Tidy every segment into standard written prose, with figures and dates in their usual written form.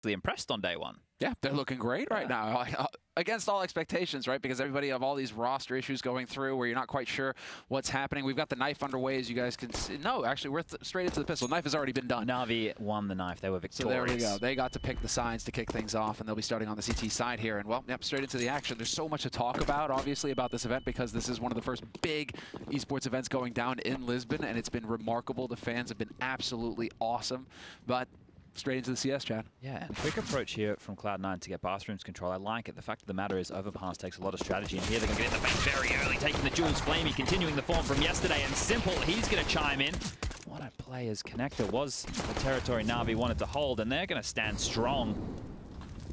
actually impressed on day one. Yeah, they're looking great right now. Against all expectations, right? Because everybody have all these roster issues going through where you're not quite sure what's happening. We've got the knife underway, as you guys can see. No, actually, we're straight into the pistol. Knife has already been done. Na'Vi won the knife. They were victorious. So there we go. They got to pick the sides to kick things off, and they'll be starting on the CT side here. And, well, yep, straight into the action. There's so much to talk about, obviously, about this event because this is one of the first big esports events going down in Lisbon, and it's been remarkable. The fans have been absolutely awesome. But straight into the CS, Chad. Yeah, and quick approach here from Cloud9 to get Bathrooms control. I like it. The fact of the matter is Overpass takes a lot of strategy, and here they're going to get in the face very early, taking the Jules. Flamey continuing the form from yesterday, and Simple, he's going to chime in. What a play as Connector was the territory Na'Vi wanted to hold, and they're going to stand strong.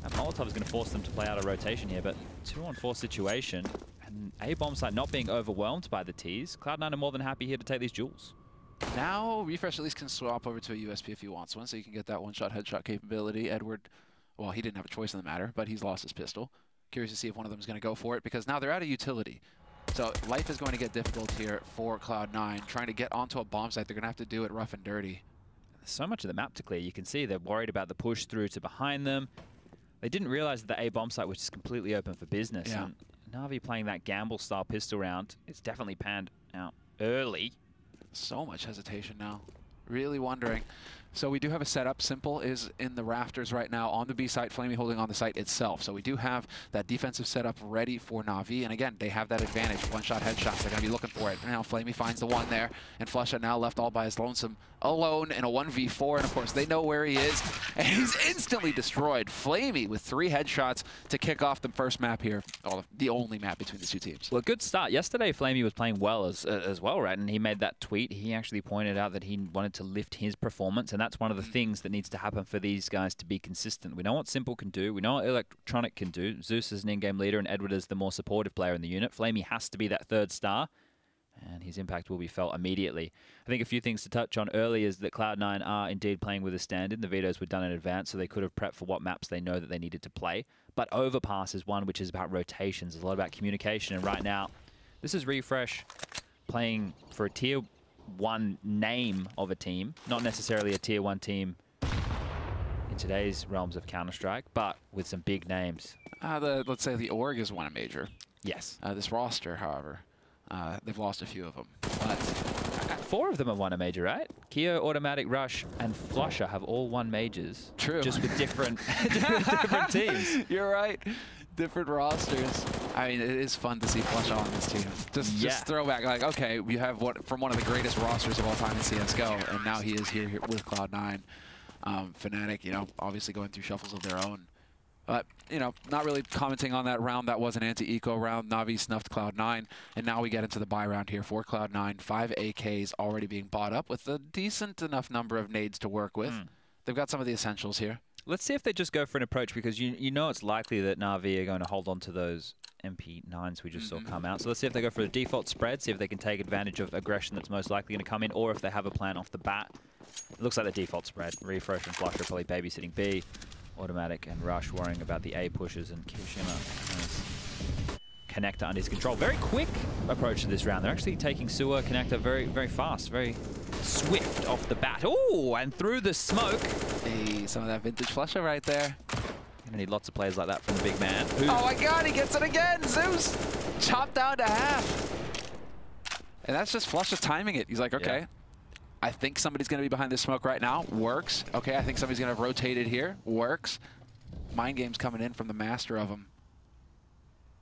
And Molotov is going to force them to play out a rotation here, but 2-on-4 situation, and A bomb site not being overwhelmed by the T's. Cloud9 are more than happy here to take these Jules. Now, Refresh at least can swap over to a USP if he wants one, so you can get that one-shot headshot capability. Edward, well, he didn't have a choice in the matter, but he's lost his pistol. Curious to see if one of them is going to go for it, because now they're out of utility. So life is going to get difficult here for Cloud9. Trying to get onto a bomb site, they're going to have to do it rough and dirty. There's so much of the map to clear. You can see they're worried about the push through to behind them. They didn't realize that the A bomb site was just completely open for business. Yeah. And Na'Vi playing that gamble-style pistol round, it's definitely panned out early. So much hesitation now. Really wondering. So we do have a setup. Simple is in the rafters right now on the B site, Flamey holding on the site itself. So we do have that defensive setup ready for Na'Vi. And again, they have that advantage. One-shot headshots. They're going to be looking for it. Now Flamey finds the one there. And Flusha now left all by his lonesome alone in a 1v4. And of course, they know where he is. And he's instantly destroyed. Flamey with 3 headshots to kick off the first map here. Oh, the only map between the 2 teams. Well, good start. Yesterday, Flamey was playing well as well, right? And he made that tweet. He actually pointed out that he wanted to lift his performance. And that's one of the things that needs to happen for these guys to be consistent. We know what Simple can do. We know what Electronic can do. Zeus is an in-game leader and Edward is the more supportive player in the unit. Flamey has to be that 3rd star, and his impact will be felt immediately. I think a few things to touch on early is that Cloud9 are indeed playing with a stand-in. The vetoes were done in advance, so they could have prepped for what maps they know that they needed to play. But Overpass is one which is about rotations. It's a lot about communication, and right now, this is Refresh playing for a Tier 1 name of a team, not necessarily a Tier 1 team in today's realms of Counter-Strike, but with some big names. Let's say the org has won a major. Yes. This roster, however, they've lost a few of them. But 4 of them have won a major, right? Keo, Automatic, Rush, and Flusha have all won majors. True. Just with different, different teams. You're right. Different rosters. I mean, it is fun to see Flusha on this team. Just throw back, like, okay, we have from one of the greatest rosters of all time in CSGO, and now he is here with Cloud9. Fnatic, you know, obviously going through shuffles of their own. But, you know, not really commenting on that round. That was an anti-eco round. Na'Vi snuffed Cloud9. And now we get into the buy round here for Cloud9. 5 AKs already being bought up with a decent enough number of nades to work with. They've got some of the essentials here. Let's see if they just go for an approach, because you know it's likely that Na'Vi are going to hold on to those MP9s we just saw come out. So let's see if they go for a default spread, see if they can take advantage of aggression that's most likely going to come in, or if they have a plan off the bat. It looks like the default spread. Refresh and Flush are probably babysitting B. Automatic and Rush worrying about the A pushes, and Kishima has Connector under his control. Very quick approach to this round. They're actually taking Sewer Connector very, very fast, very swift off the bat. Ooh, and through the smoke. Hey, some of that vintage Flusha right there. Gonna need lots of plays like that from the big man. Oh my god, he gets it again! Zeus! Chopped down to half. And that's just Flusha timing it. He's like, okay. Yeah. I think somebody's going to be behind this smoke right now. Works. Okay, I think somebody's going to have rotated here. Works. Mind games coming in from the master of them.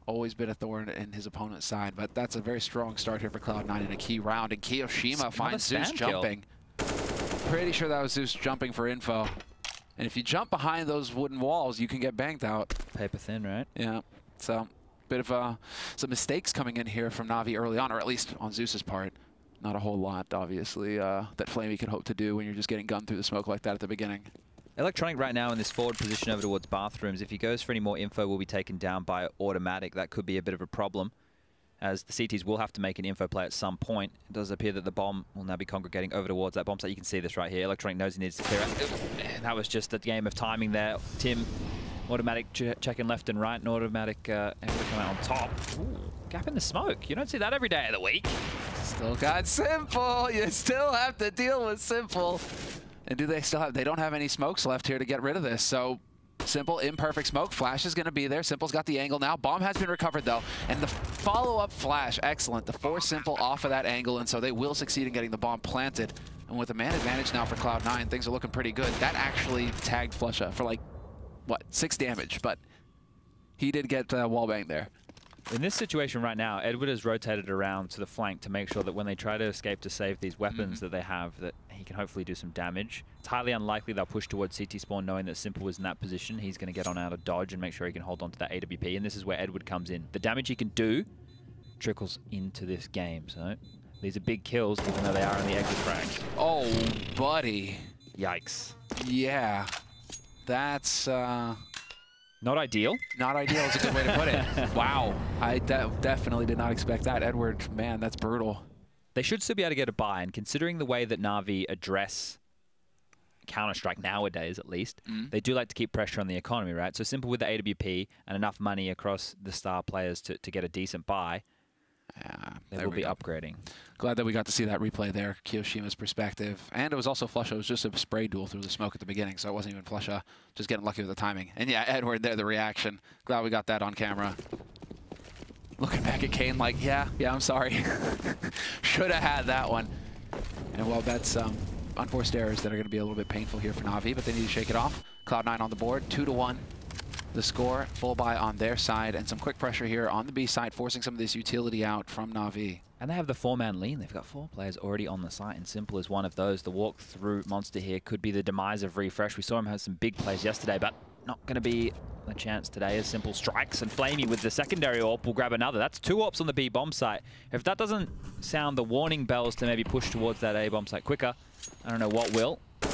Always been a thorn in his opponent's side, but that's a very strong start here for Cloud9 in a key round. And Kiyoshima finds Zeus jumping. Pretty sure that was Zeus jumping for info. And if you jump behind those wooden walls, you can get banged out. Paper thin, right? Yeah. So, bit of some mistakes coming in here from Na'Vi early on, or at least on Zeus's part. Not a whole lot, obviously, that Flamey can hope to do when you're just getting gunned through the smoke like that at the beginning. Electronic right now in this forward position over towards bathrooms. If he goes for any more info, will be taken down by Automatic. That could be a bit of a problem, as the CTs will have to make an info play at some point. It does appear that the bomb will now be congregating over towards that bomb site. You can see this right here. Electronic knows he needs to clear out. That was just a game of timing there. Tim, Automatic checking left and right, and Automatic able to come out on top. Ooh, gap in the smoke. You don't see that every day of the week. Still got Simple. You still have to deal with Simple. And do they still have... They don't have any smokes left here to get rid of this, so Simple, imperfect smoke. Flash is going to be there. Simple's got the angle now. Bomb has been recovered, though. And the follow-up flash, excellent. The force Simple off of that angle, and so they will succeed in getting the bomb planted. And with a man advantage now for Cloud9, things are looking pretty good. That actually tagged Flusha for, like, what, 6 damage, but he did get wallbang there. In this situation right now, Edward has rotated around to the flank to make sure that when they try to escape to save these weapons that they have, that he can hopefully do some damage. It's highly unlikely they'll push towards CT spawn knowing that Simple was in that position. He's going to get on out of dodge and make sure he can hold on to that AWP, and this is where Edward comes in. The damage he can do trickles into this game, so these are big kills even though they are in the exit frags. Oh, buddy. Yikes. Yeah. That's... Not ideal. Not ideal is a good way to put it. Wow. I definitely did not expect that. Edward, man, that's brutal. They should still be able to get a buy, and considering the way that Na'Vi address Counter-Strike nowadays, at least, they do like to keep pressure on the economy, right? So Simple with the AWP and enough money across the star players to get a decent buy, they will be upgrading. Glad that we got to see that replay there, Kiyoshima's perspective. And it was also Flusha. It was just a spray duel through the smoke at the beginning, so it wasn't even Flusha. Just getting lucky with the timing. And yeah, Edward there, the reaction. Glad we got that on camera. Looking back at Kane like, yeah, I'm sorry. Should have had that one. And well, that's unforced errors that are going to be a little bit painful here for Na'Vi, but they need to shake it off. Cloud9 on the board, 2-1. The score, full buy on their side, and some quick pressure here on the B side, forcing some of this utility out from Na'Vi. And they have the 4-man lean. They've got 4 players already on the site, and Simple is one of those. The walk-through monster here could be the demise of Refresh. We saw him have some big plays yesterday, but not going to be a chance today as Simple strikes, and Flamey with the secondary AWP will grab another. That's 2 AWPs on the B bomb site. If that doesn't sound the warning bells to maybe push towards that A bomb site quicker, I don't know what will. A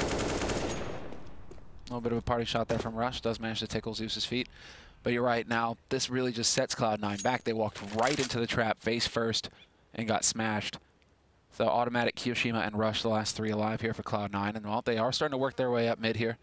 little bit of a party shot there from Rush. Does manage to tickle Zeus's feet. But you're right, now this really just sets Cloud9 back. They walked right into the trap face first and got smashed. So automatic Kiyoshima and Rush, the last 3 alive here for Cloud9. And well, they are starting to work their way up mid here.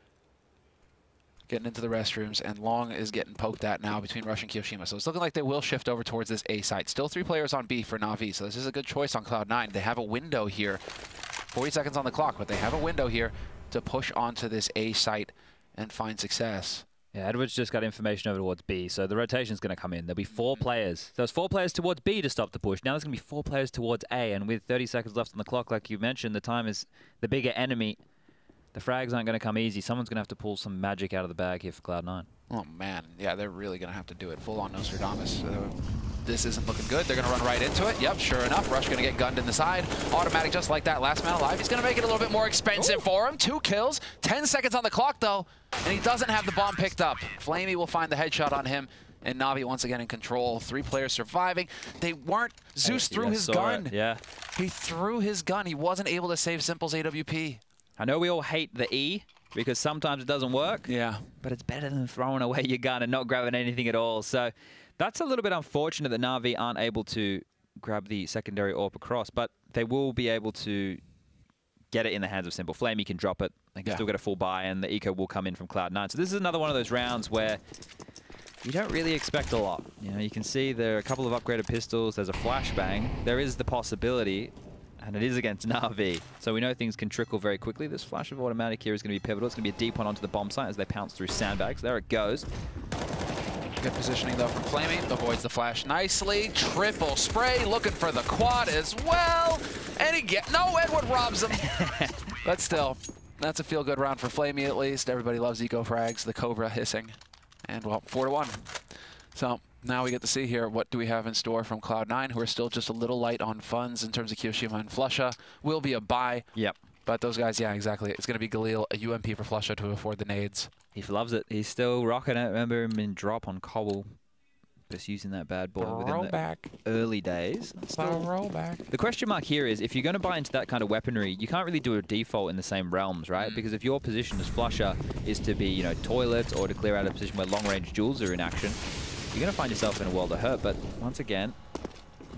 Getting into the restrooms, and Long is getting poked at now between Rush and Kiyoshima. So it's looking like they will shift over towards this A site. Still 3 players on B for Na'Vi, so this is a good choice on Cloud9. They have a window here. 40 seconds on the clock, but they have a window here to push onto this A site and find success. Yeah, Edwards just got information over towards B, so the rotation's going to come in. There'll be 4 players. There's 4 players towards B to stop the push. Now there's going to be 4 players towards A, and with 30 seconds left on the clock, like you mentioned, the time is the bigger enemy. The frags aren't going to come easy. Someone's going to have to pull some magic out of the bag here for Cloud9. Oh, man. Yeah, they're really going to have to do it. Full-on Nostradamus. This isn't looking good. They're going to run right into it. Yep, sure enough. Rush going to get gunned in the side. Automatic just like that. Last man alive. He's going to make it a little bit more expensive for him. 2 kills. 10 seconds on the clock, though. And he doesn't have the bomb picked up. Flamey will find the headshot on him. And Na'Vi once again in control. 3 players surviving. They weren't. Zeus threw his gun. Yeah. He threw his gun. He wasn't able to save Simple's AWP. I know we all hate the E, because sometimes it doesn't work. Yeah. But it's better than throwing away your gun and not grabbing anything at all. So that's a little bit unfortunate that Na'Vi aren't able to grab the secondary AWP across, but they will be able to get it in the hands of Simple. Flamey can drop it. They can still get a full buy, and the eco will come in from Cloud9. So this is another one of those rounds where you don't really expect a lot. You know, you can see there are a couple of upgraded pistols. There's a flashbang. There is the possibility, and it is against Na'Vi. So we know things can trickle very quickly. This flash of automatic here is going to be pivotal. It's going to be a deep one onto the bomb site as they pounce through sandbags. There it goes. Good positioning, though, from Flamey. Avoids the flash nicely. Triple spray, looking for the quad as well. And he no, Edward robs him. But still, that's a feel-good round for Flamey, at least. Everybody loves eco frags, the Cobra hissing. And, well, 4-1. So now we get to see here what do we have in store from Cloud9, who are still just a little light on funds in terms of Kiyoshima and Flusha. Will be a buy. Yep. But those guys, yeah, exactly. It's going to be Galil, a UMP for Flusha to afford the nades. He loves it. He's still rocking it. Remember him in drop on Cobble. Just using that bad boy within the early days. The question mark here is, if you're going to buy into that kind of weaponry, you can't really do a default in the same realms, right? Because if your position as Flusha is to be, you know, toilets or to clear out a position where long-range duels are in action, you're going to find yourself in a world of hurt. But once again,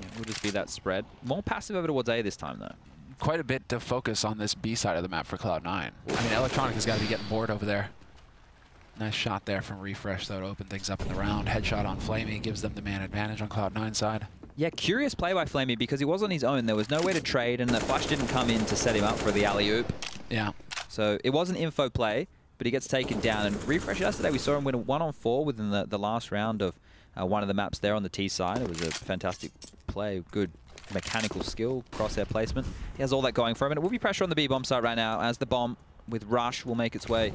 it will just be that spread. More passive over towards A this time, though. Quite a bit to focus on this B side of the map for Cloud9. I mean, Electronic has got to be getting bored over there. Nice shot there from Refresh, though, to open things up in the round. Headshot on Flamey gives them the man advantage on Cloud9 side. Yeah, curious play by Flamey because he was on his own. There was nowhere to trade, and the flash didn't come in to set him up for the alley-oop. Yeah. So it was an info play. but he gets taken down. And Refresh yesterday, we saw him win a 1-on-4 within the last round of one of the maps there on the T side. It was a fantastic play, good mechanical skill, crosshair placement. He has all that going for him, and it will be pressure on the B bomb site right now as the bomb with Rush will make its way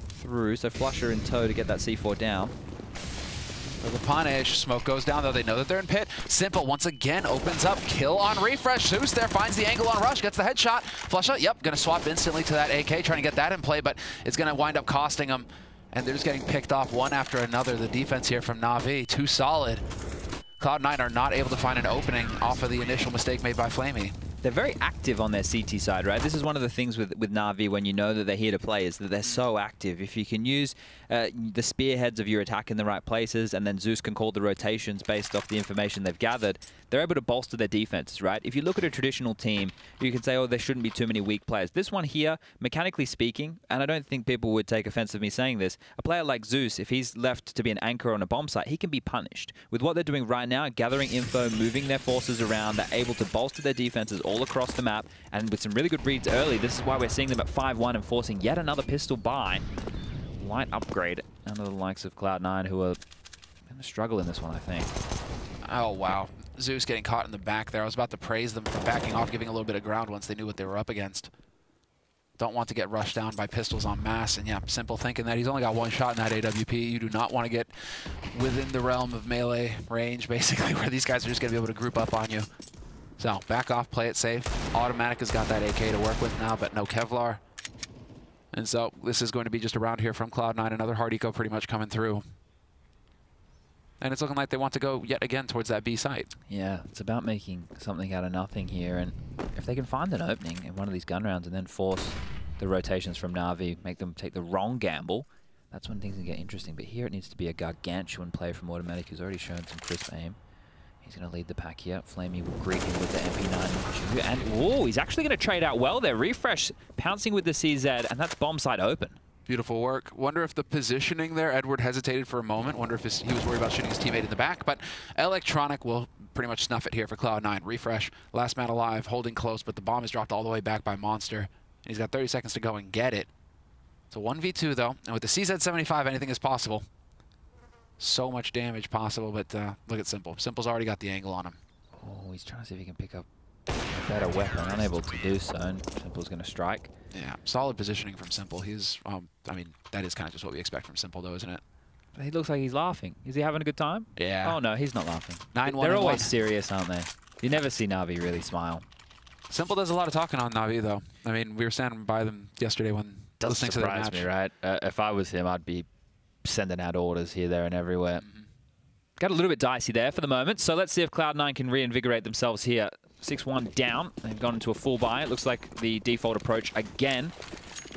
through. So Flusher in tow to get that C4 down. So the punish, smoke goes down though, they know that they're in pit. Simple once again opens up, kill on Refresh. Zeus there finds the angle on Rush, gets the headshot. Flusher, yep, gonna swap instantly to that AK, trying to get that in play, but it's gonna wind up costing him. And they're just getting picked off one after another. The defense here from Na'Vi, too solid. Cloud9 are not able to find an opening off of the initial mistake made by Flamey. They're very active on their CT side, right? This is one of the things with Na'Vi when you know that they're here to play is that they're so active. If you can use the spearheads of your attack in the right places, and then Zeus can call the rotations based off the information they've gathered, they're able to bolster their defenses, right? If you look at a traditional team, you can say, oh, there shouldn't be too many weak players. This one here, mechanically speaking, and I don't think people would take offense of me saying this, a player like Zeus, if he's left to be an anchor on a bomb site, he can be punished. With what they're doing right now, gathering info, moving their forces around, they're able to bolster their defenses all across the map, and with some really good reads early, this is why we're seeing them at 5-1 and forcing yet another pistol buy. Light upgrade under the likes of Cloud9, who are going to struggle in this one, I think. Oh, wow. Zeus getting caught in the back there. I was about to praise them for backing off, giving a little bit of ground once they knew what they were up against. Don't want to get rushed down by pistols en masse. And yeah, Simple thinking that he's only got one shot in that AWP. You do not want to get within the realm of melee range, basically, where these guys are just going to be able to group up on you. So back off, play it safe. Automatic has got that AK to work with now, but no Kevlar. And so this is going to be just around here from Cloud9, another hard eco pretty much coming through. And it's looking like they want to go yet again towards that B site. Yeah, it's about making something out of nothing here. And if they can find an opening in one of these gun rounds and then force the rotations from Na'Vi, make them take the wrong gamble, that's when things can get interesting. But here it needs to be a gargantuan play from Automatic, who's already shown some crisp aim. He's going to lead the pack here. Flamey will greet him with the MP9. And, oh, he's actually going to trade out well there. Refresh pouncing with the CZ, and that's bomb site open. Beautiful work. Wonder if the positioning there, Edward hesitated for a moment. Wonder if he was worried about shooting his teammate in the back. But Electronic will pretty much snuff it here for Cloud9. Refresh, last man alive, holding close, but the bomb is dropped all the way back by Monster. He's got 30 seconds to go and get it. It's a 1v2, though. And with the CZ75, anything is possible. So much damage possible, but look at Simple. Simple's already got the angle on him. Oh, he's trying to see if he can pick up a better weapon. Unable to do so, and Simple's going to strike. Yeah, solid positioning from Simple. He's, I mean, that is kind of just what we expect from Simple, though, isn't it? He looks like he's laughing. Is he having a good time? Yeah. Oh, no, he's not laughing. 9-1. They're always serious, aren't they? You never see Na'Vi really smile. Simple does a lot of talking on Na'Vi, though. I mean, we were standing by them yesterday when listening to their match. Doesn't surprise me, right? If I was him, I'd be sending out orders here, there, and everywhere. Got a little bit dicey there for the moment, so let's see if Cloud9 can reinvigorate themselves here. 6-1 down. They've gone into a full buy. It looks like the default approach again.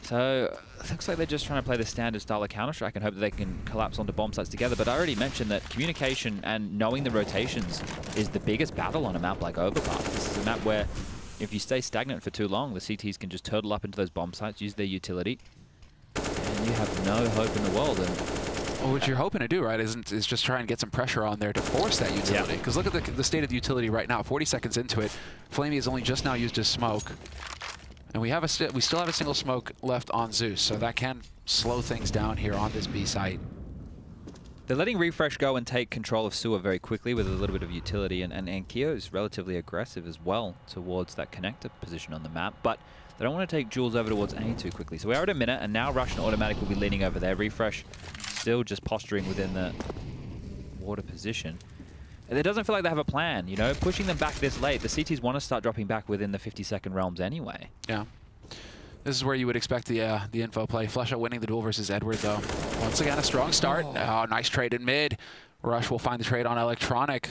So it looks like they're just trying to play the standard style of Counter-Strike and hope that they can collapse onto bomb sites together. But I already mentioned that communication and knowing the rotations is the biggest battle on a map like Overpass. This is a map where if you stay stagnant for too long, the CTs can just turtle up into those bomb sites, use their utility, and you have no hope in the world. And well, what you're hoping to do, right, is just try and get some pressure on there to force that utility. Because look at the state of the utility right now. 40 seconds into it, Flamey has only just now used his smoke. And we still have a single smoke left on Zeus, so that can slow things down here on this B site. They're letting Refresh go and take control of Sewer very quickly with a little bit of utility, and Keo is relatively aggressive as well towards that connector position on the map, but they don't want to take Jules over towards A too quickly. So we're at a minute, and now Rush and Automatic will be leaning over there. Refresh still just posturing within the water position. It doesn't feel like they have a plan, you know? Pushing them back this late, the CTs want to start dropping back within the 50-second realms anyway. Yeah. This is where you would expect the info play. Flusha winning the duel versus Edward, though. Once again, a strong start. Oh, nice trade in mid. Rush will find the trade on Electronic,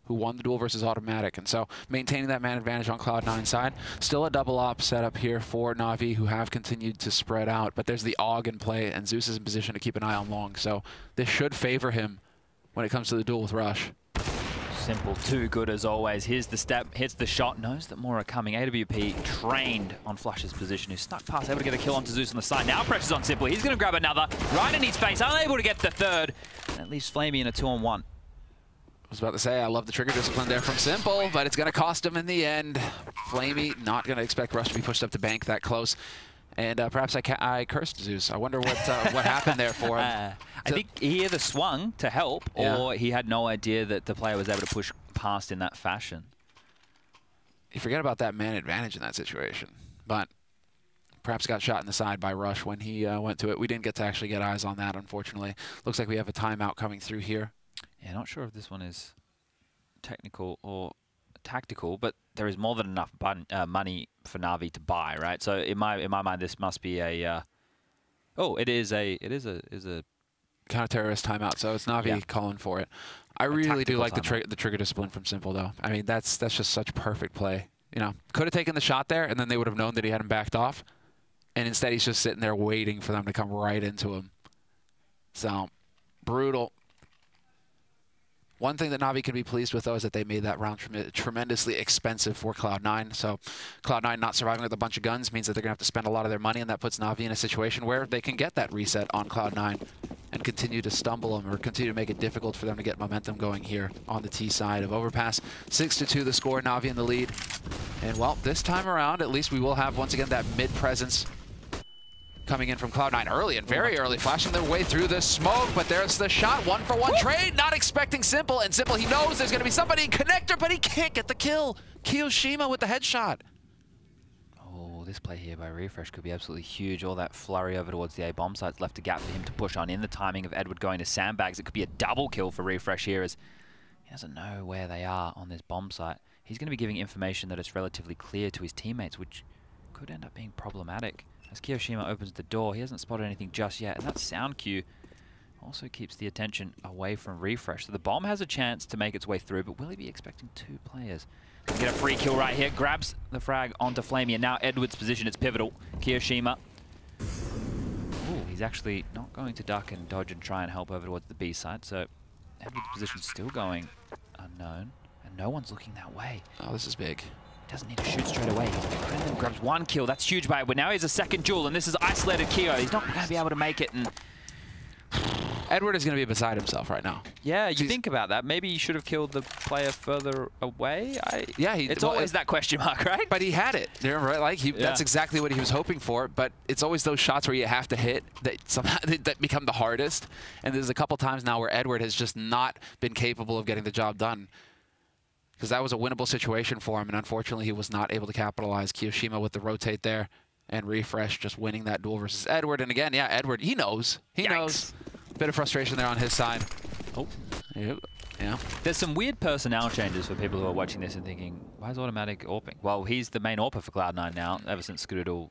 who won the duel versus Automatic. And so maintaining that man advantage on Cloud9 side. Still a double op setup here for Na'Vi, who have continued to spread out. But there's the AUG in play, and Zeus is in position to keep an eye on Long. So this should favor him when it comes to the duel with Rush. Simple, too good as always. Here's the step, hits the shot, knows that more are coming. AWP trained on Flush's position, who snuck past, able to get a kill onto Zeus on the side. Now pressure's on Simple. He's going to grab another. Right in his face, unable to get the third. And at least Flamey in a 2-on-1. I was about to say, I love the trigger discipline there from Simple, but it's going to cost him in the end. Flamey not going to expect Rush to be pushed up to bank that close. And perhaps I cursed Zeus. I wonder what happened there for him. I think he either swung to help, or he had no idea that the player was able to push past in that fashion. You forget about that man advantage in that situation. But perhaps got shot in the side by Rush when he went to it. We didn't get to actually get eyes on that, unfortunately. Looks like we have a timeout coming through here. Yeah, not sure if this one is technical or tactical, but there is more than enough money for Na'Vi to buy, right? So in my mind, this must be a it is a counter-terrorist timeout. So it's Na'Vi calling for it. I really do like the trigger discipline from Simple, though. I mean, that's just such perfect play. You know, could have taken the shot there, and then they would have known that he hadn't backed off. And instead, he's just sitting there waiting for them to come right into him. So brutal. One thing that Na'Vi can be pleased with, though, is that they made that round tremendously expensive for Cloud9. So Cloud9 not surviving with a bunch of guns means that they're going to have to spend a lot of their money, and that puts Na'Vi in a situation where they can get that reset on Cloud9 and continue to stumble them or continue to make it difficult for them to get momentum going here on the T side of Overpass. 6-2 the score, Na'Vi in the lead. And, well, this time around, at least we will have, once again, that mid-presence coming in from Cloud9 early and very early, flashing their way through the smoke, but there's the shot, 1-for-1 trade, not expecting Simple, and Simple, he knows there's going to be somebody in connector, but he can't get the kill. Kiyoshima with the headshot. Oh, this play here by Refresh could be absolutely huge. All that flurry over towards the A bomb site's left a gap for him to push on in. The timing of Edward going to sandbags, it could be a double kill for Refresh here as he doesn't know where they are on this bomb site. He's going to be giving information that is relatively clear to his teammates, which could end up being problematic. As Kiyoshima opens the door, he hasn't spotted anything just yet, and that sound cue also keeps the attention away from Refresh. So the bomb has a chance to make its way through, but will he be expecting two players? Get a free kill right here, grabs the frag onto Flamey, and now Edward's position, it's pivotal. Kiyoshima, ooh, he's actually not going to duck and dodge and try and help over towards the B side, so Edward's position's still going unknown, and no one's looking that way. Oh, this is big. Doesn't need to shoot straight away. Grabs one kill. That's huge by Edward. Now he has a second duel, and this is isolated Kyo. He's not going to be able to make it. And Edward is going to be beside himself right now. Yeah, you think about that. Maybe you should have killed the player further away. Yeah, it's always that question mark, right? But he had it. Right? Like that's exactly what he was hoping for. But it's always those shots where you have to hit that somehow that become the hardest. And there's a couple times now where Edward has just not been capable of getting the job done. Because that was a winnable situation for him, and unfortunately he was not able to capitalize. Kiyoshima with the rotate there, and Refresh just winning that duel versus Edward. And again, yeah, Edward, he knows. He knows. Bit of frustration there on his side. Oh. Yeah. There's some weird personnel changes for people who are watching this and thinking, why is Automatic AWPing? Well, he's the main AWPer for Cloud9 now, ever since Skadoodle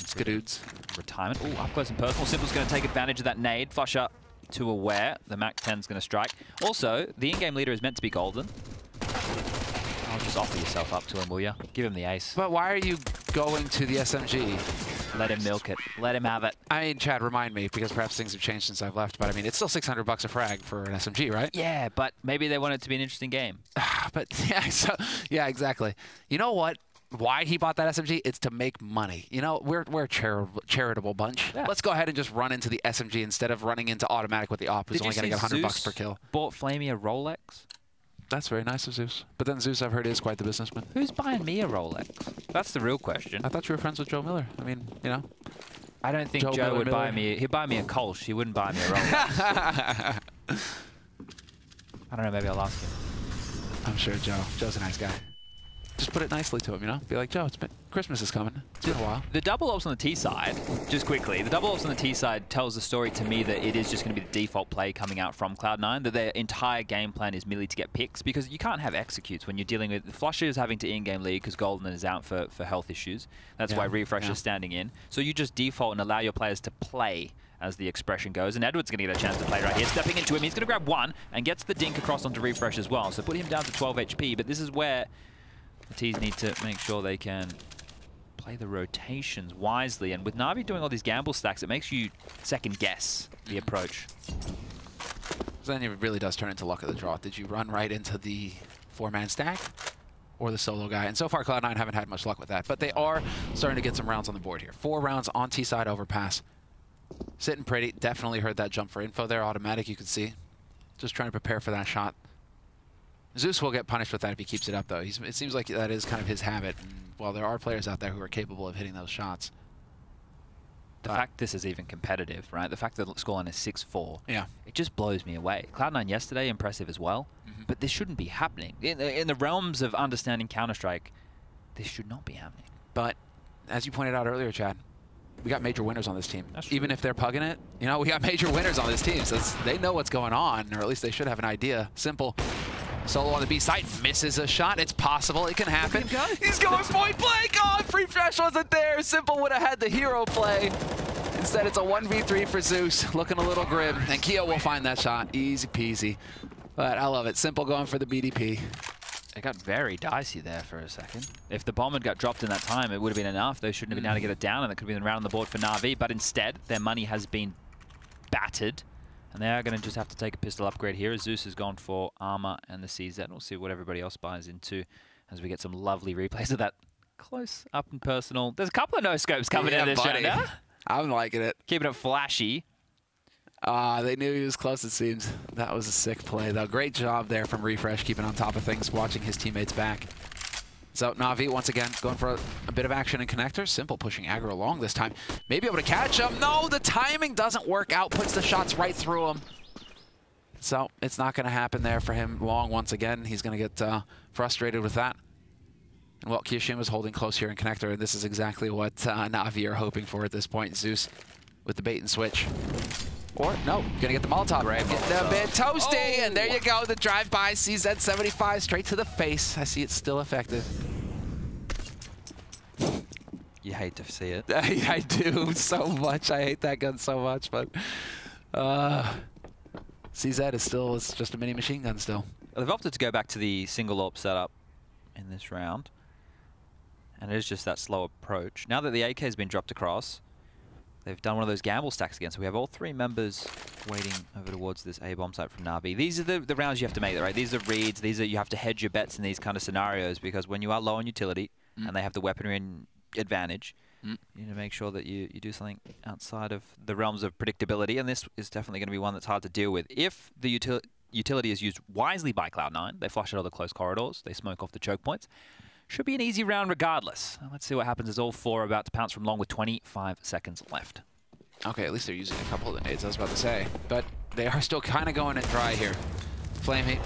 Skadood's retirement. Oh, up close and personal. Simple's going to take advantage of that nade. Flush up to Aware. The MAC-10's going to strike. Also, the in-game leader is meant to be Golden. I'll just offer yourself up to him, will you? Give him the ace. But why are you going to the SMG? Let him milk it. Let him have it. I mean, Chad, remind me, because perhaps things have changed since I've left, but I mean, it's still $600 a frag for an SMG, right? Yeah, but maybe they want it to be an interesting game. But yeah, exactly. You know what? Why he bought that SMG? It's to make money. You know, we're a charitable bunch. Yeah. Let's go ahead and just run into the SMG instead of running into Automatic with the op, who's only going to get $100 per kill. Bought Flamey a Rolex? That's very nice of Zeus. But then Zeus, I've heard, is quite the businessman. Who's buying me a Rolex? That's the real question. I thought you were friends with Joe Miller. I mean, you know. I don't think Joe would buy me. He'd buy me a Kolsch. He wouldn't buy me a Rolex. I don't know. Maybe I'll ask him. I'm sure Joe's a nice guy. Just put it nicely to him, you know? Be like, Joe, Christmas is coming. It's been a while. The double ops on the T side, just quickly, the double ops on the T side tells the story to me that it is just going to be the default play coming out from Cloud9, that their entire game plan is merely to get picks, because you can't have executes when you're dealing with... Flusher is having to in-game lead because Golden is out for health issues. That's why Refresh is standing in. So you just default and allow your players to play, as the expression goes, and Edward's going to get a chance to play right here. Stepping into him, he's going to grab one and gets the dink across onto Refresh as well. So put him down to 12 HP, but this is where the T's need to make sure they can play the rotations wisely. And with Na'Vi doing all these gamble stacks, it makes you second guess the approach. So then it really does turn into luck of the draw. Did you run right into the four-man stack or the solo guy? And so far, Cloud9 haven't had much luck with that, but they are starting to get some rounds on the board here. 4 rounds on T-side overpass. Sitting pretty. Definitely heard that jump for info there. Automatic, you can see. Just trying to prepare for that shot. Zeus will get punished with that if he keeps it up, though. It seems like that is kind of his habit. And while there are players out there who are capable of hitting those shots, the fact this is even competitive, right? The fact that the scoreline is 6-4, yeah, it just blows me away. Cloud9 yesterday, impressive as well, but this shouldn't be happening. In the realms of understanding Counter-Strike, this should not be happening. But as you pointed out earlier, Chad, we got major winners on this team. That's true. Even if they're pugging it, you know, we got major winners on this team, so they know what's going on, or at least they should have an idea. Simple. Solo on the B side, misses a shot. It's possible. It can happen. He's going point blank. Oh, free fresh wasn't there. Simple would have had the hero play. Instead, it's a 1v3 for Zeus, looking a little grim. And Keo will find that shot. Easy peasy. But I love it. Simple going for the BDP. It got very dicey there for a second. If the bomb had got dropped in that time, it would have been enough. They shouldn't have been able to get it down, and it could have been around the board for Na'Vi. But instead, their money has been battered. And they are going to just have to take a pistol upgrade here. Zeus has gone for armor and the CZ. We'll see what everybody else buys into as we get some lovely replays of that close up and personal. There's a couple of no-scopes coming in this round. I'm liking it. Keeping it flashy. They knew he was close, it seems. That was a sick play, though. Great job there from Refresh, keeping on top of things, watching his teammates back. So Na'Vi, once again, going for a bit of action in connector. Simple pushing aggro along this time. Maybe able to catch him. No, the timing doesn't work out. Puts the shots right through him. So it's not going to happen there for him long once again. He's going to get frustrated with that. Well, Kiyoshima's holding close here in connector, and this is exactly what Na'Vi are hoping for at this point. Zeus with the bait and switch. Or, no, gonna get the Molotov. Getting a bit toasty, and there you go. The drive-by CZ75 straight to the face. I see it's still effective. You hate to see it. I do so much. I hate that gun so much, but CZ is still, it's just a mini machine gun still. They've opted to go back to the single AWP setup in this round, and it is just that slow approach. Now that the AK has been dropped across, they've done one of those gamble stacks again, so we have all three members waiting over towards this A-bomb site from Na'Vi. These are the rounds you have to make, right? These are reads. These are, you have to hedge your bets in these kind of scenarios, because when you are low on utility and they have the weaponry and advantage, you need to make sure that you do something outside of the realms of predictability, and this is definitely going to be one that's hard to deal with. If the utility is used wisely by Cloud9, they flush out all the close corridors, they smoke off the choke points. Should be an easy round regardless. Let's see what happens as all four are about to pounce from long with 25 seconds left. Okay, at least they're using a couple of the nades, I was about to say. But they are still kind of going in dry here. Flamey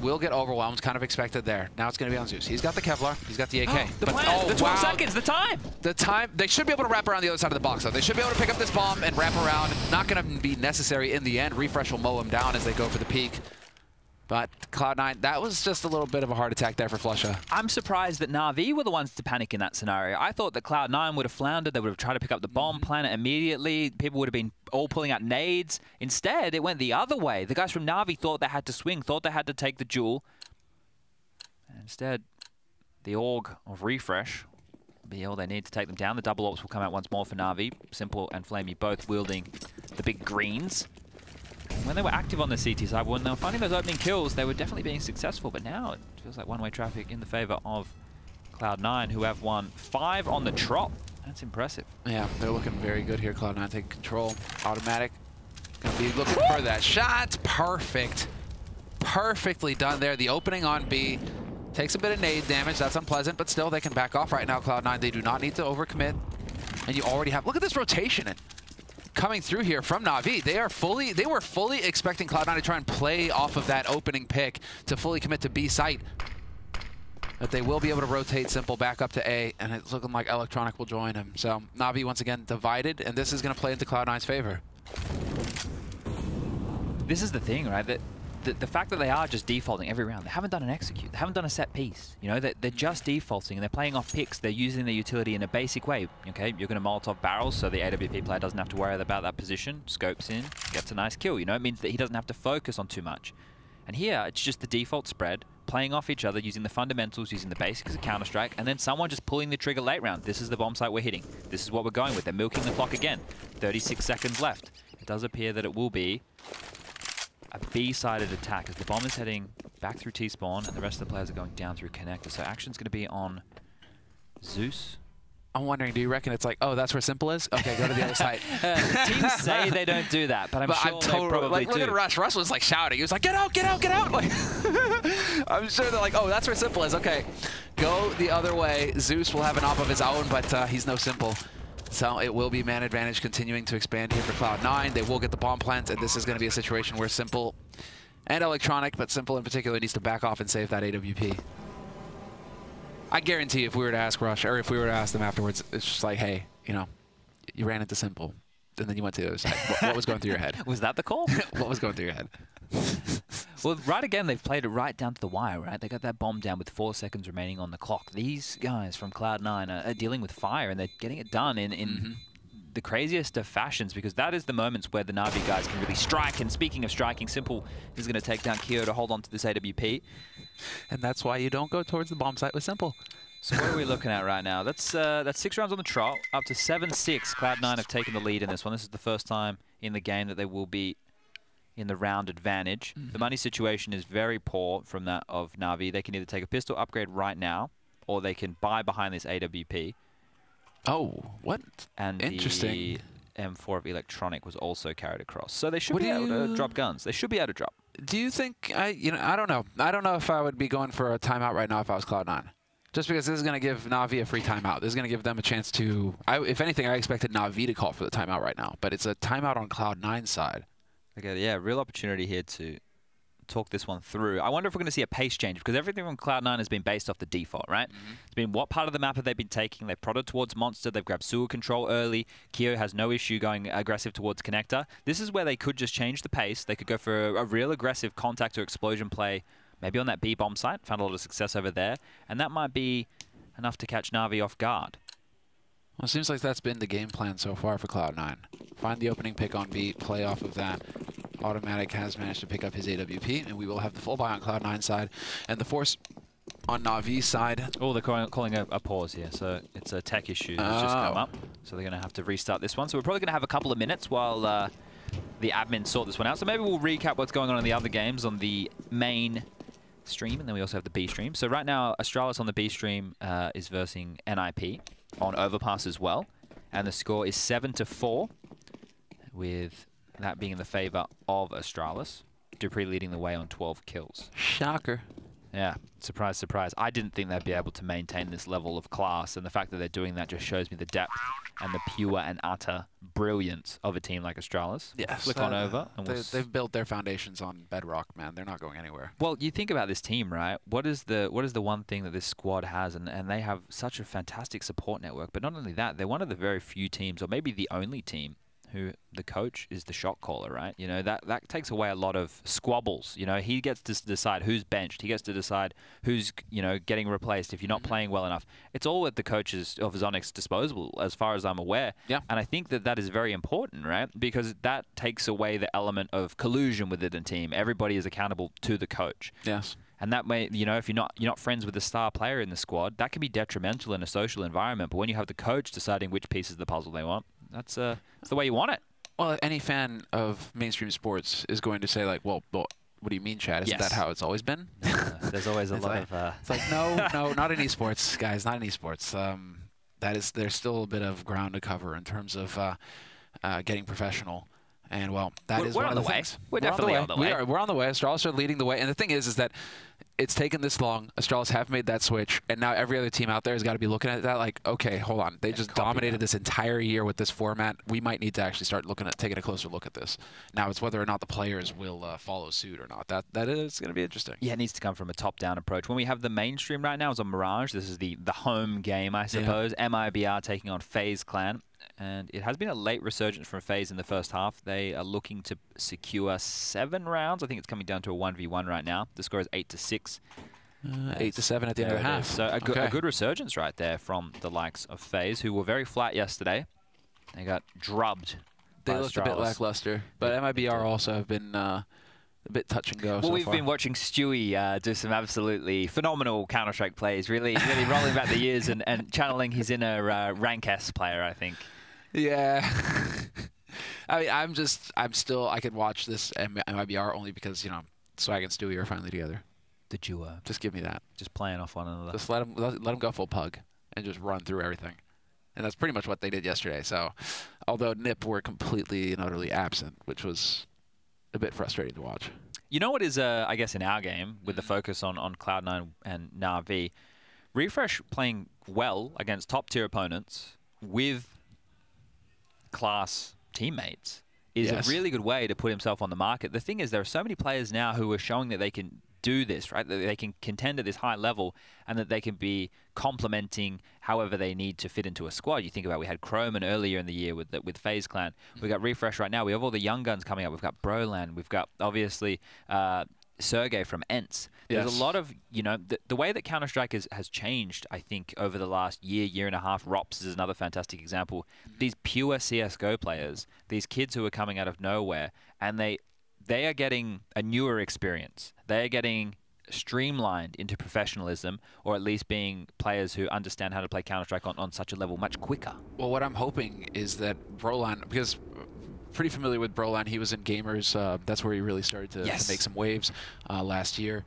will get overwhelmed, kind of expected there. Now it's going to be on Zeus. He's got the Kevlar, he's got the AK. The 12 seconds, the time! The time, they should be able to wrap around the other side of the box, though. They should be able to pick up this bomb and wrap around. Not going to be necessary in the end. Refresh will mow him down as they go for the peak. But Cloud9, that was just a little bit of a heart attack there for Flusha. I'm surprised that Na'Vi were the ones to panic in that scenario. I thought that Cloud9 would have floundered. They would have tried to pick up the bomb, plan it immediately. People would have been all pulling out nades. Instead, it went the other way. The guys from Na'Vi thought they had to swing, thought they had to take the duel. And instead, the org of Refresh will be all they need to take them down. The double ops will come out once more for Na'Vi. Simple and Flamey both wielding the big greens. When they were active on the CT side, when they were finding those opening kills, they were definitely being successful. But now it feels like one-way traffic in the favor of Cloud9, who have won 5 on the trot. That's impressive. Yeah, they're looking very good here. Cloud9 taking control. Automatic. Gonna be looking for that shot. Perfect. Perfectly done there. The opening on B takes a bit of nade damage. That's unpleasant, but still they can back off right now, Cloud9. They do not need to overcommit. And you already have, look at this rotation coming through here from Na'Vi. They were fully expecting Cloud9 to try and play off of that opening pick to fully commit to B site. But they will be able to rotate Simple back up to A, and it's looking like Electronic will join him. So Na'Vi once again divided, and this is going to play into Cloud9's favor. This is the thing, right? That the fact that they are just defaulting every round, they haven't done an execute, they haven't done a set piece. You know, they're just defaulting and they're playing off picks. They're using their utility in a basic way. Okay, you're going to Molotov barrels so the AWP player doesn't have to worry about that position. Scopes in, gets a nice kill. You know, it means that he doesn't have to focus on too much. And here, it's just the default spread, playing off each other, using the fundamentals, using the basics of Counter-Strike, and then someone just pulling the trigger late round. This is the bomb site we're hitting. This is what we're going with. They're milking the clock again. 36 seconds left. It does appear that it will be a B-sided attack as the bomb is heading back through T-spawn and the rest of the players are going down through connector. So action's going to be on Zeus. I'm wondering, do you reckon it's like, oh, that's where Simple is? Okay, go to the other side. Teams say they don't do that, but I'm sure they probably do. Look at Rush. Rush was like shouting. He was like, get out, get out, get out. Like, I'm sure they're like, oh, that's where Simple is. Okay, go the other way. Zeus will have an op of his own, but he's no Simple. So it will be man advantage continuing to expand here for Cloud9. They will get the bomb plant, and this is going to be a situation where Simple and Electronic, but Simple in particular, needs to back off and save that AWP. I guarantee if we were to ask Rush, or if we were to ask them afterwards, it's just like, hey, you know, you ran into Simple, and then you went to the other side. What was going through your head? Was that the call? What was going through your head? Well, right again, they've played it right down to the wire, right? They got that bomb down with 4 seconds remaining on the clock. These guys from Cloud9 are dealing with fire, and they're getting it done in the craziest of fashions, because that is the moments where the Na'Vi guys can really strike. And speaking of striking, Simple is going to take down Kyo to hold on to this AWP. And that's why you don't go towards the bomb site with Simple. So what are we looking at right now? That's 6 rounds on the trot, up to 7-6. Cloud9 have taken the lead in this one. This is the first time in the game that they will be in the round advantage. The money situation is very poor from that of Na'Vi. They can either take a pistol upgrade right now, or they can buy behind this AWP. Oh, what? And interesting. The M4 of Electronic was also carried across. So they should be able to drop guns. They should be able to drop. Do you think, I don't know. I don't know if I would be going for a timeout right now if I was Cloud9. Just because this is going to give Na'Vi a free timeout. This is going to give them a chance to, if anything, I expected Na'Vi to call for the timeout right now. But it's a timeout on Cloud9's side. Okay, yeah, real opportunity here to talk this one through. I wonder if we're going to see a pace change, because everything from Cloud9 has been based off the default, right? It's been what part of the map have they been taking? They've prodded towards Monster. They've grabbed sewer control early. Kyo has no issue going aggressive towards Connector. This is where they could just change the pace. They could go for a real aggressive contact or explosion play, maybe on that B bomb site. Found a lot of success over there. And that might be enough to catch Na'Vi off guard. Well, it seems like that's been the game plan so far for Cloud9. Find the opening pick on B, play off of that. Automatic has managed to pick up his AWP, and we will have the full buy on Cloud9 side. And the force on Na'Vi's side. Oh, they're calling a pause here. So it's a tech issue that's just come up. So they're going to have to restart this one. So we're probably going to have a couple of minutes while the admins sort this one out. So maybe we'll recap what's going on in the other games on the main stream, and then we also have the B stream. So right now, Astralis on the B stream is versing NIP on Overpass as well. And the score is 7-4, with that being in the favor of Astralis. Dupree leading the way on 12 kills. Shocker. Yeah, surprise, surprise. I didn't think they'd be able to maintain this level of class, and the fact that they're doing that just shows me the depth and the pure and utter brilliance of a team like Astralis. Yes. Flick on over. And they've built their foundations on bedrock, man. They're not going anywhere. Well, you think about this team, right? What is the one thing that this squad has? And they have such a fantastic support network. But not only that, they're one of the very few teams, or maybe the only team, who the coach is the shot caller, right? You know, that takes away a lot of squabbles. You know, he gets to decide who's benched. He gets to decide who's, you know, getting replaced if you're not playing well enough. It's all at the coaches of Zonic's disposal, as far as I'm aware. Yeah. And I think that is very important, right? Because that takes away the element of collusion within a team. Everybody is accountable to the coach. Yes. And that way, you know, if you're not friends with the star player in the squad, that can be detrimental in a social environment. But when you have the coach deciding which pieces of the puzzle they want, that's the way you want it. Well, any fan of mainstream sports is going to say, like, well what do you mean, Chad? Isn't that how it's always been? There's always a lot of... It's like, no, not in esports, guys, not in esports. There's still a bit of ground to cover in terms of getting professional. And, well, that we're one on of the way. things. We're definitely on the way. We're on the way. Astralis are leading the way. And the thing is that it's taken this long. Astralis have made that switch. And now every other team out there has got to be looking at that like, okay, hold on. They just dominated this entire year with this format. We might need to actually start taking a closer look at this. Now it's whether or not the players will follow suit or not. That is going to be interesting. Yeah, it needs to come from a top-down approach. When we have the mainstream right now, it's on Mirage. This is the home game, I suppose. Yeah. MIBR taking on FaZe Clan. And it has been a late resurgence from FaZe in the first half. They are looking to secure 7 rounds. I think it's coming down to a 1v1 right now. The score is 8-6. 8-7 at the end of the half. So a good resurgence right there from the likes of FaZe, who were very flat yesterday. They got drubbed. They looked a bit lackluster. But MIBR also have been a bit touch and go. Well, we've been watching Stewie do some absolutely phenomenal Counter-Strike plays, really rolling back the years and channeling his inner rank S player, I think. Yeah. I mean, I could watch this MIBR only because, you know, Swag and Stewie are finally together. The duo. Just give me that. Just playing off one another. Just let them go full pug and just run through everything. And that's pretty much what they did yesterday. So, although NIP were completely and utterly absent, which was a bit frustrating to watch. You know what is, I guess, in our game, with the focus on Cloud9 and Na'Vi, Refresh playing well against top-tier opponents with class teammates is Yes. a really good way to put himself on the market. The thing is, there are so many players now who are showing that they can do this, right? That they can contend at this high level and that they can be complementing however they need to fit into a squad. You think about, we had Chroman earlier in the year with FaZe Clan. We got Refresh right now. We have all the young guns coming up. We've got Brolan. We've got, obviously, Sergey from ENCE. There's a lot of, you know, the way that Counter-Strike has changed, I think, over the last year and a half. Rops is another fantastic example. These pure CSGO players, these kids who are coming out of nowhere, and they are getting a newer experience. They are getting streamlined into professionalism, or at least being players who understand how to play Counter-Strike on such a level much quicker. Well, what I'm hoping is that Brolan, because pretty familiar with Brolan, he was in Gamers. That's where he really started to make some waves last year.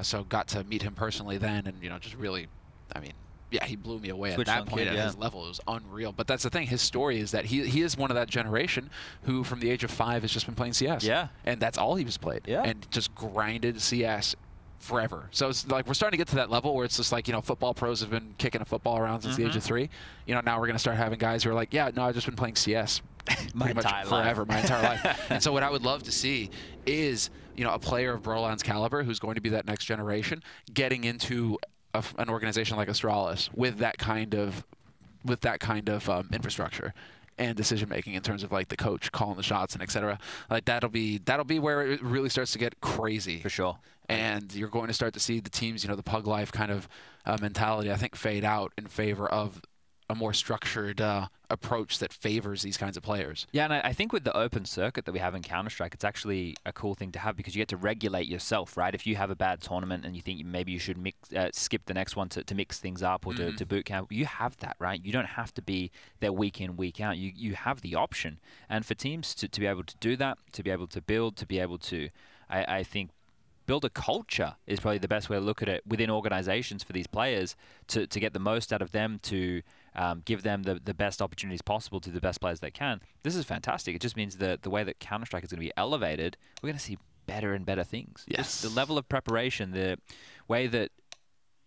So got to meet him personally then, and, you know, just really, I mean, yeah, he blew me away at that point. At his level, it was unreal. But that's the thing. His story is that he is one of that generation who, from the age of 5, has just been playing CS. Yeah. And that's all he was played. Yeah. And just grinded CS forever. So it's like we're starting to get to that level where it's just like, you know, football pros have been kicking a football around since the age of 3. You know, now we're going to start having guys who are like, yeah, no, I've just been playing CS my entire life. And so what I would love to see is, you know, a player of Brolan's caliber who's going to be that next generation getting into an organization like Astralis with that kind of infrastructure and decision making in terms of like the coach calling the shots and etc. Like that'll be where it really starts to get crazy for sure. And you're going to start to see the teams, you know, the pug life kind of mentality, I think, fade out in favor of a more structured approach that favors these kinds of players. Yeah, and I think with the open circuit that we have in Counter-Strike, it's actually a cool thing to have because you get to regulate yourself, right? If you have a bad tournament and you think maybe you should skip the next one to mix things up or to boot camp, you have that, right? You don't have to be there week in, week out. You have the option. And for teams to be able to do that, to be able to build, to be able to, I think, build a culture is probably the best way to look at it within organizations for these players to get the most out of them, to give them the best opportunities possible to the best players they can. This is fantastic. It just means that the way that Counter-Strike is going to be elevated, we're going to see better and better things. Yes. Just the level of preparation, the way that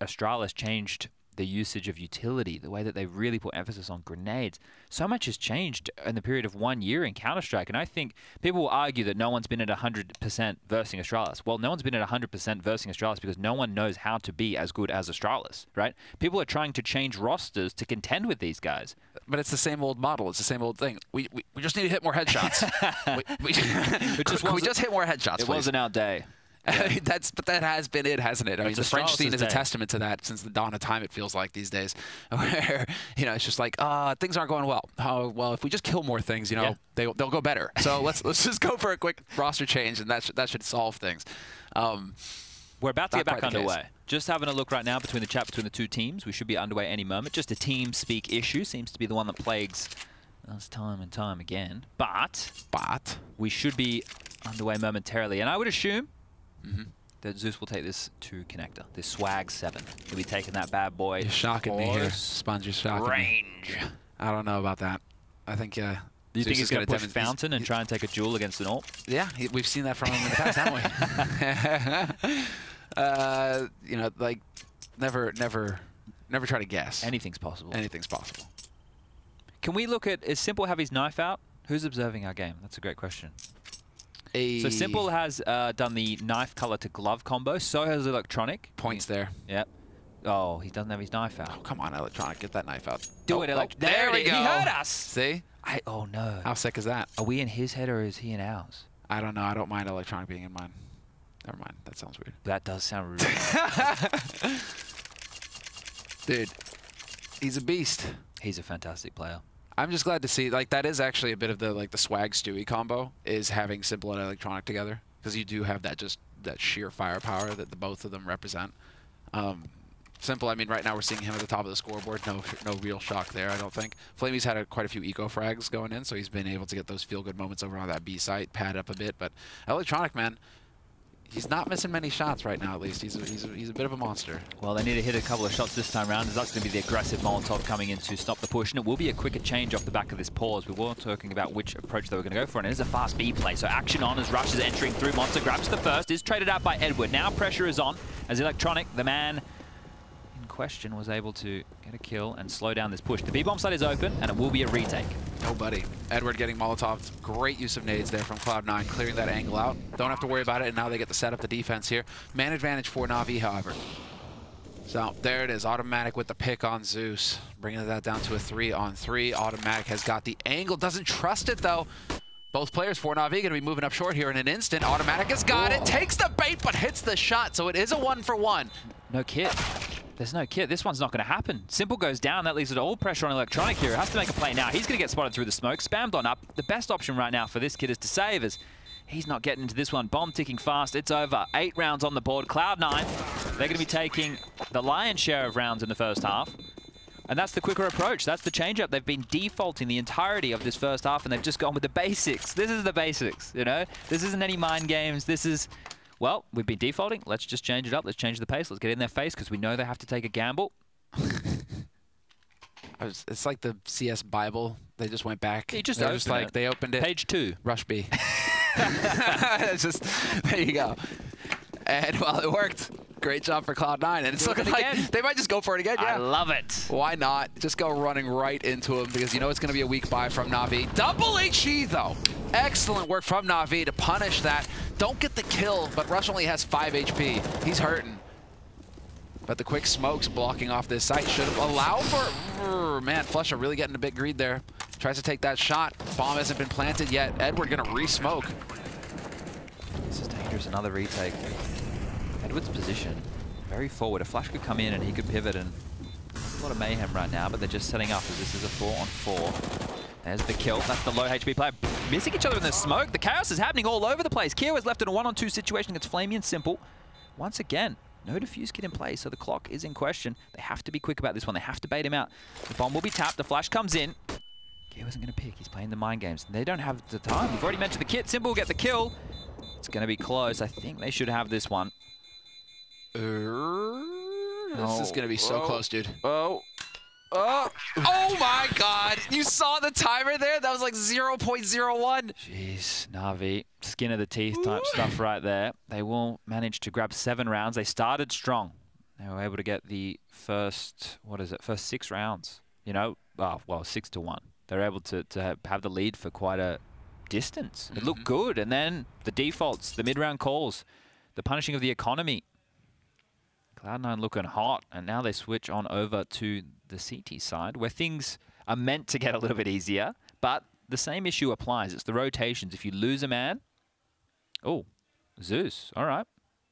Astralis changed the usage of utility, the way that they really put emphasis on grenades. So much has changed in the period of 1 year in Counter-Strike, and I think people will argue that no one's been at 100% versing Astralis. Well, no one's been at 100% versing Astralis because no one knows how to be as good as Astralis, right? People are trying to change rosters to contend with these guys. But it's the same old model. It's the same old thing. We just need to hit more headshots. we just hit more headshots, It wasn't our day. Yeah. But that has been it, hasn't it? I mean, the French scene is a testament to that since the dawn of time, it feels like these days, where, you know, it's just like, things aren't going well. Oh, well, if we just kill more things, you know, they'll go better. So let's just go for a quick roster change, and that should solve things. We're about to get back underway. Just having a look right now between the two teams. We should be underway any moment. Just a team speak issue seems to be the one that plagues us time and time again. But we should be underway momentarily, and I would assume that Zeus will take this to Connector. This Swag 7. He'll be taking that bad boy. You're shocking me here. Sponge, you're shocking range. me. I don't know about that. I think, Do you think he's going to push Fountain and try and take a duel against an AWP? Yeah, we've seen that from him in the past, haven't we? You know, like, never try to guess. Anything's possible. Anything's possible. Can we look at, is Simple have his knife out? Who's observing our game? That's a great question. So Simple has done the knife color to glove combo. So has Electronic. Points there. Yep. Oh, he doesn't have his knife out. Oh, come on, Electronic. Get that knife out. Do it, Electronic. There we go. He heard us. See? Oh, no. How sick is that? Are we in his head or is he in ours? I don't know. I don't mind Electronic being in mine. Never mind. That sounds weird. That does sound rude. Dude, he's a beast. He's a fantastic player. I'm just glad to see, like, that is actually a bit of the Swag Stewie combo, is having Simple and Electronic together, because you do have that sheer firepower that the both of them represent. Simple, I mean, right now we're seeing him at the top of the scoreboard. No real shock there, I don't think. Flamey's had quite a few eco frags going in, so he's been able to get those feel-good moments over on that B site, pad up a bit. But Electronic, man, he's not missing many shots right now, at least. He's a bit of a monster. Well, they need to hit a couple of shots this time around, as that's going to be the aggressive Molotov coming in to stop the push. And it will be a quicker change off the back of this pause. We were talking about which approach they were going to go for, and it is a fast B play. So action on as Rush is entering through. Monster grabs the first, is traded out by Edward. Now pressure is on as Electronic, the man in question, was able to get a kill and slow down this push. The B-bomb side is open, and it will be a retake. Oh, buddy. Edward getting Molotov. Great use of nades there from Cloud9, clearing that angle out. Don't have to worry about it, and now they get to set up the defense here. Man advantage for Na'Vi, however. So there it is, Automatic with the pick on Zeus, bringing that down to a 3-on-3. Automatic has got the angle, doesn't trust it though. Both players for Na'Vi going to be moving up short here in an instant. Automatic has got it, takes the bait, but hits the shot, so it is a 1-for-1. No kit. There's no kit. This one's not going to happen. Simple goes down. That leaves it all pressure on Electronic here. Has to make a play now. He's going to get spotted through the smoke. Spammed on up. The best option right now for this kid is to save as he's not getting into this one. Bomb ticking fast. It's over. 8 rounds on the board. Cloud9, they're going to be taking the lion's share of rounds in the first half. And that's the quicker approach. That's the change-up. They've been defaulting the entirety of this first half, and they've just gone with the basics. This is the basics, you know? This isn't any mind games. This is, well, we've been defaulting. Let's just change it up. Let's change the pace. Let's get in their face, because we know they have to take a gamble. It's like the CS Bible. They just went back. They just opened it. They opened it. Page 2. Rush B. It's just, there you go. And, well, it worked. Great job for Cloud9. And it's looking like they might just go for it again. Yeah. I love it. Why not? Just go running right into him because you know it's going to be a weak buy from Na'Vi. Double HE, though. Excellent work from Na'Vi to punish that. Don't get the kill, but Rush only has 5 HP. He's hurting. But the quick smokes blocking off this site should allow for... Man, Flusha really getting a bit greed there. Tries to take that shot. Bomb hasn't been planted yet. Edward going to re-smoke. This is dangerous. Another retake. Edward's position, very forward. A flash could come in and he could pivot, and there's a lot of mayhem right now, but they're just setting up as this is a 4-on-4. There's the kill. That's the low HP player. Missing each other in the smoke. The chaos is happening all over the place. Keo is left in a 1-on-2 situation against Flamey and Simple. Once again, no defuse kit in place, so the clock is in question. They have to be quick about this one. They have to bait him out. The bomb will be tapped. The flash comes in. Keo isn't going to pick. He's playing the mind games. They don't have the time. We've already mentioned the kit. Simple will get the kill. It's going to be close. I think they should have this one. This is going to be so close, dude. Oh my God. You saw the timer there? That was like 0.01. Jeez, Na'Vi, skin of the teeth type stuff right there. They will manage to grab 7 rounds. They started strong. They were able to get the first, first 6 rounds. You know, well, 6-1. They're able to have the lead for quite a distance. It looked good. And then the defaults, the mid-round calls, the punishing of the economy. Cloud9 looking hot, and now they switch on over to the CT side, where things are meant to get a little bit easier, but the same issue applies. It's the rotations. If you lose a man... Oh, Zeus. All right.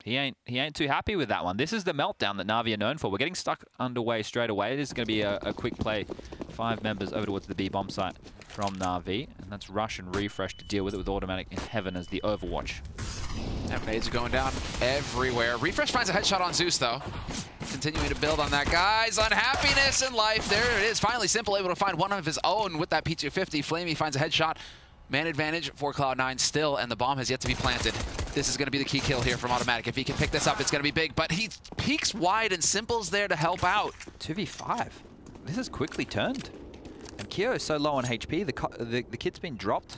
He ain't too happy with that one. This is the meltdown that Na'Vi are known for. We're getting stuck underway straight away. It is going to be a quick play. 5 members over towards the B-bomb site from Na'Vi, and that's Rush and Refresh to deal with it with Automatic in heaven as the Overwatch. That nades are going down everywhere. Refresh finds a headshot on Zeus, though. Continuing to build on that guy's unhappiness in life. There it is. Finally, Simple able to find one of his own with that P250. Flamey finds a headshot. Man advantage for Cloud9 still, and the bomb has yet to be planted. This is going to be the key kill here from Automatic. If he can pick this up, it's going to be big, but he peeks wide, and Simple's there to help out. 2v5. This is quickly turned. And Keo is so low on HP, the kid's been dropped.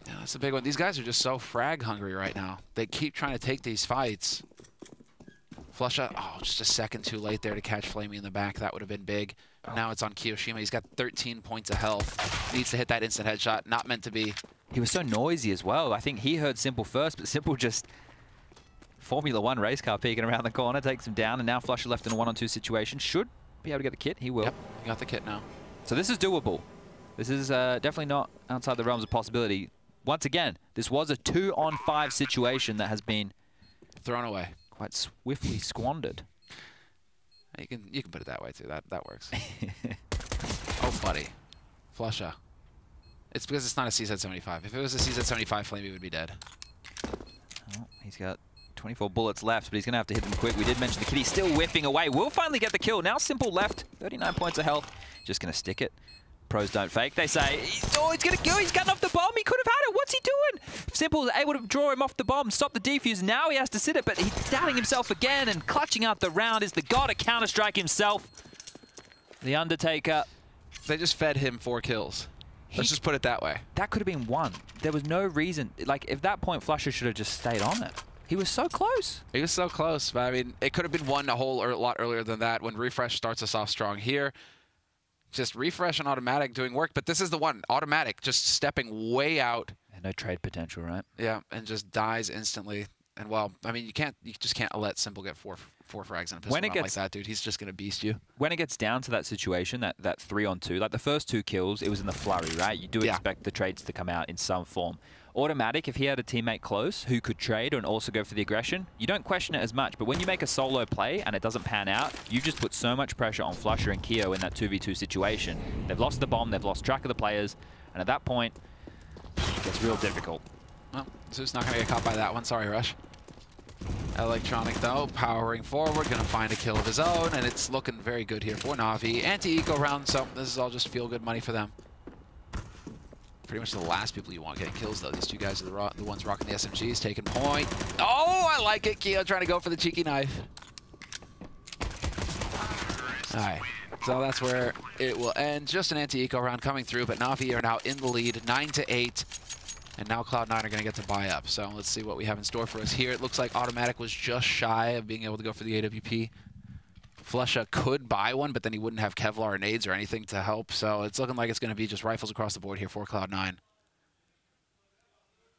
Yeah, that's a big one. These guys are just so frag hungry right now. They keep trying to take these fights. Flusha, just a second too late there to catch Flamey in the back. That would have been big. Now it's on Kiyoshima. He's got 13 points of health. Needs to hit that instant headshot. Not meant to be. He was so noisy as well. I think he heard Simple first, but Simple just Formula 1 race car peeking around the corner, takes him down, and now Flusha left in a 1-on-2 situation. Should be able to get the kit. He will. Yep, he got the kit now. So this is doable. This is definitely not outside the realms of possibility. Once again, this was a 2-on-5 situation that has been thrown away. Quite swiftly squandered. You can put it that way too. That works. Oh, buddy, Flusha. It's because it's not a CZ75. If it was a CZ75, Flamey would be dead. Oh, he's got 24 bullets left, but he's going to have to hit them quick. We did mention the kid. He's still whipping away. We'll finally get the kill. Now Simple left. 39 points of health. Just going to stick it. Pros don't fake. They say, he's going to go. He's gotten off the bomb. He could have had it. What's he doing? Simple is able to draw him off the bomb, stop the defuse. Now he has to sit it, but he's doubting himself again, and clutching out the round is the god of Counter-Strike himself. The Undertaker. They just fed him 4 kills. Let's just put it that way. That could have been 1. There was no reason. Like, at that point, Flusha should have just stayed on it. He was so close. He was so close. But I mean, it could have been won a lot earlier than that when Refresh starts us off strong here. Just Refresh and Automatic doing work. But this is the one. Automatic just stepping way out. And no trade potential, right? Yeah, and just dies instantly. And well, I mean, you just can't let Simple get four frags in a pistol round like that, dude. He's just gonna beast you. When it gets down to that situation, that 3-on-2, like the first 2 kills, it was in the flurry, right? You do expect the trades to come out in some form. Automatic, if he had a teammate close who could trade and also go for the aggression, you don't question it as much. But when you make a solo play and it doesn't pan out, you just put so much pressure on flusha and Keo in that 2v2 situation. They've lost the bomb, they've lost track of the players, and at that point, it gets real difficult. Well, Zeus not gonna get caught by that one. Sorry, Rush. Electronic, though, powering forward, gonna find a kill of his own, and it's looking very good here for Na'Vi. Anti-eco round, so this is all just feel-good money for them. Pretty much the last people you want getting kills, though. These two guys are the ones rocking the SMGs, taking point. Oh, I like it. Keo trying to go for the cheeky knife. All right, so that's where it will end. Just an anti-eco round coming through, but Na'Vi are now in the lead, 9-8. And now Cloud9 are going to get to buy up. So let's see what we have in store for us here. It looks like Automatic was just shy of being able to go for the AWP. flusha could buy one, but then he wouldn't have Kevlar or nades or anything to help. So it's looking like it's going to be just rifles across the board here for Cloud9. And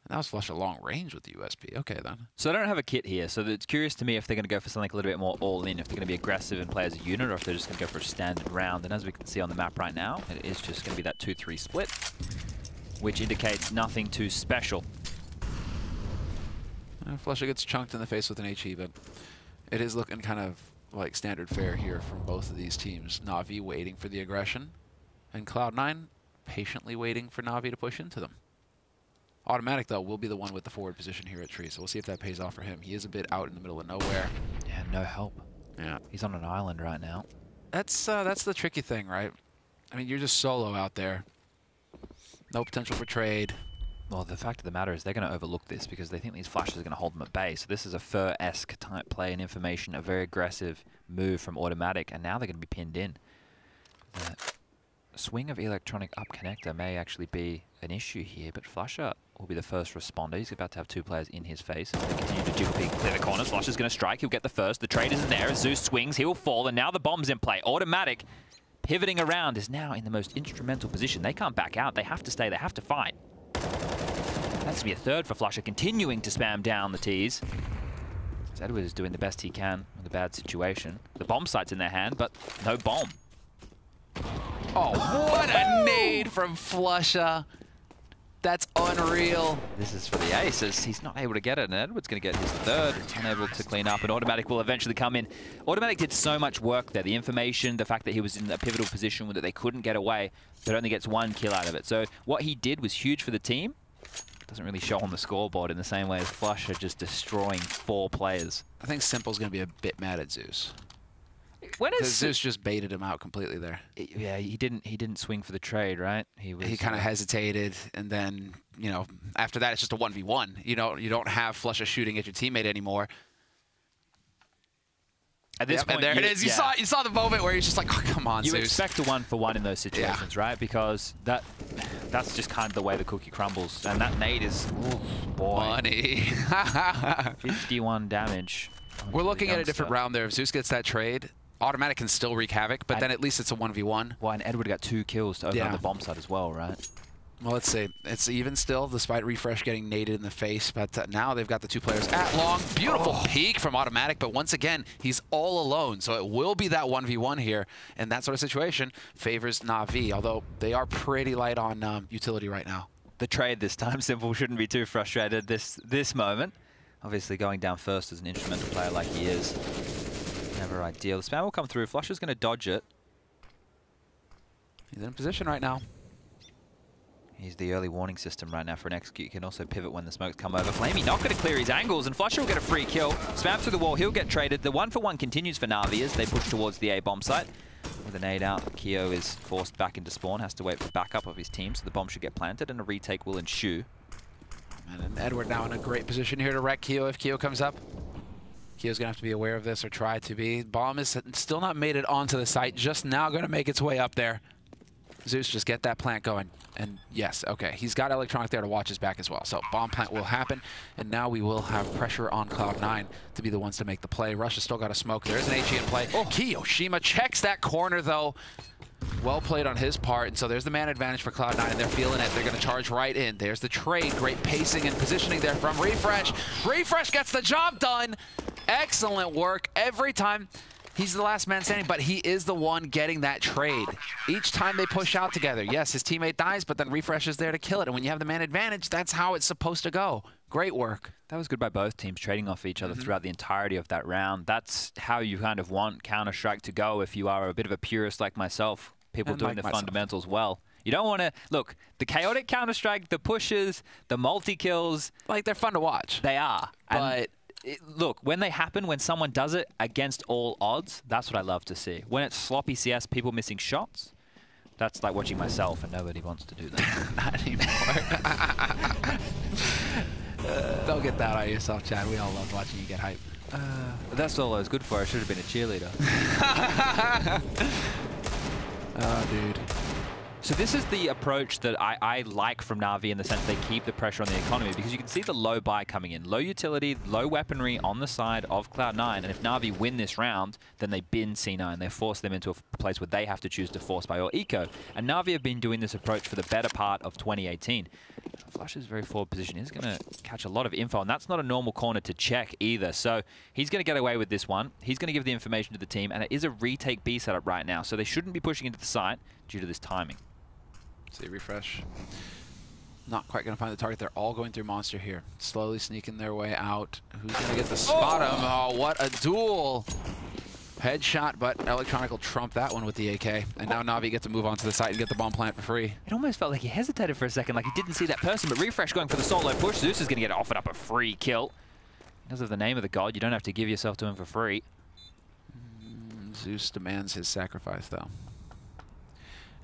that was flusha long range with the USP. Okay, then. So they don't have a kit here. So it's curious to me if they're going to go for something a little bit more all-in, if they're going to be aggressive and play as a unit, or if they're just going to go for a standard round. And as we can see on the map right now, it is just going to be that 2-3 split, which indicates nothing too special. flusha gets chunked in the face with an HE, but it is looking kind of like standard fare here from both of these teams. Na'Vi waiting for the aggression, and Cloud9 patiently waiting for Na'Vi to push into them. Automatic, though, will be the one with the forward position here at Tree, so we'll see if that pays off for him. He is a bit out in the middle of nowhere. Yeah, no help. Yeah. He's on an island right now. That's the tricky thing, right? I mean, you're just solo out there. No potential for trade. Well, the fact of the matter is they're going to overlook this because they think these flashes are going to hold them at bay. So this is a Fur-esque type play and information, a very aggressive move from Automatic, and now they're going to be pinned in. The swing of Electronic up connector may actually be an issue here, but flusha will be the first responder. He's about to have 2 players in his face. As they continue to jiggle peek, clear the corners. flusha's going to strike. He'll get the first. The trade isn't there. As Zeus swings, he will fall, and now the bomb's in play. Automatic, pivoting around, is now in the most instrumental position. They can't back out. They have to stay. They have to fight. That's going to be a third for flusha, continuing to spam down the T's. Edward is doing the best he can with a bad situation. The bomb site's in their hand, but no bomb. Oh, what a nade from flusha. That's unreal. This is for the aces. He's not able to get it, and Edward's going to get his third. Unable to clean up, and Automatic will eventually come in. Automatic did so much work there. The information, the fact that he was in a pivotal position that they couldn't get away, but only gets 1 kill out of it. So what he did was huge for the team. Doesn't really show on the scoreboard in the same way as flusha just destroying 4 players. I think Simple's going to be a bit mad at Zeus. Because Zeus just baited him out completely there. Yeah, he didn't swing for the trade, right? He kind of hesitated, and then, you know, after that it's just a 1v1. You don't have flusha shooting at your teammate anymore. At this point, and there it is. You saw the moment where he's just like, oh, come on, Zeus. You expect a 1-for-1 in those situations, right? Because that's just kind of the way the cookie crumbles. And that nade is, oh boy, money. 51 damage. We're looking at a different round there. If Zeus gets that trade, Automatic can still wreak havoc, but then at least it's a 1v1. Well, and Edward got 2 kills to open up the bomb site as well, right? Well, let's see. It's even still, despite Refresh getting naded in the face, but now they've got the 2 players at long. Beautiful peek from Automatic, but once again, he's all alone, so it will be that 1v1 here, and that sort of situation favors Na'Vi, although they are pretty light on utility right now. The trade this time, Simple shouldn't be too frustrated this moment. Obviously, going down first as an instrumental player like he is, never ideal. The spam will come through. flusha's going to dodge it. He's in position right now. He's the early warning system right now for an execute. He can also pivot when the smokes come over. Flamey not going to clear his angles, and flusha will get a free kill. Spam through the wall, he'll get traded. The 1-for-1 continues for Na'Vi as they push towards the A bomb site. With a nade out, Keo is forced back into spawn, has to wait for backup of his team, so the bomb should get planted, and a retake will ensue. And Edward now in a great position here to wreck Keo if Keo comes up. Keo's going to have to be aware of this, or try to be. Bomb is still not made it onto the site, just now going to make its way up there. Zeus, just get that plant going. And yes, okay, he's got Electronic there to watch his back as well. So bomb plant will happen, and now we will have pressure on Cloud9 to be the ones to make the play. Russia's still got a smoke. There is an HE in play. Oh. Kiyoshima checks that corner, though. Well played on his part, and so there's the man advantage for Cloud9, and they're feeling it. They're going to charge right in. There's the trade. Great pacing and positioning there from Refresh. Refresh gets the job done. Excellent work every time. He's the last man standing, but he is the one getting that trade. Each time they push out together, yes, his teammate dies, but then Refresh is there to kill it. And when you have the man advantage, that's how it's supposed to go. Great work. That was good by both teams, trading off each other throughout the entirety of that round. That's how you kind of want Counter-Strike to go if you are a bit of a purist like myself. People and doing like the fundamentals well. You don't want to, look, the chaotic Counter-Strike, the pushes, the multi-kills. Like, they're fun to watch. They are. But look, when they happen, when someone does it against all odds, that's what I love to see. When it's sloppy CS, people missing shots, that's like watching myself, and nobody wants to do that. Not anymore. Don't get that out of yourself, Chad. We all love watching you get hype. That's all I was good for. I should have been a cheerleader. Oh, dude. So this is the approach that I like from Na'Vi in the sense they keep the pressure on the economy, because you can see the low buy coming in. Low utility, low weaponry on the side of Cloud9, and if Na'Vi win this round, then they bin C9. They force them into a place where they have to choose to force buy or eco. And Na'Vi have been doing this approach for the better part of 2018. Flush is very forward position. He's going to catch a lot of info, and that's not a normal corner to check either. So he's going to get away with this one. He's going to give the information to the team, and it is a retake B setup right now. So they shouldn't be pushing into the site due to this timing. See, Refresh. Not quite going to find the target. They're all going through Monster here. Slowly sneaking their way out. Who's going to get the spot? Oh, what a duel. Headshot, but Electronic will trump that one with the AK. And now Na'Vi get to move on to the site and get the bomb plant for free. It almost felt like he hesitated for a second, like he didn't see that person, but Refresh going for the solo push. Zeus is going to get offered up a free kill. Because of the name of the god, you don't have to give yourself to him for free. Zeus demands his sacrifice, though.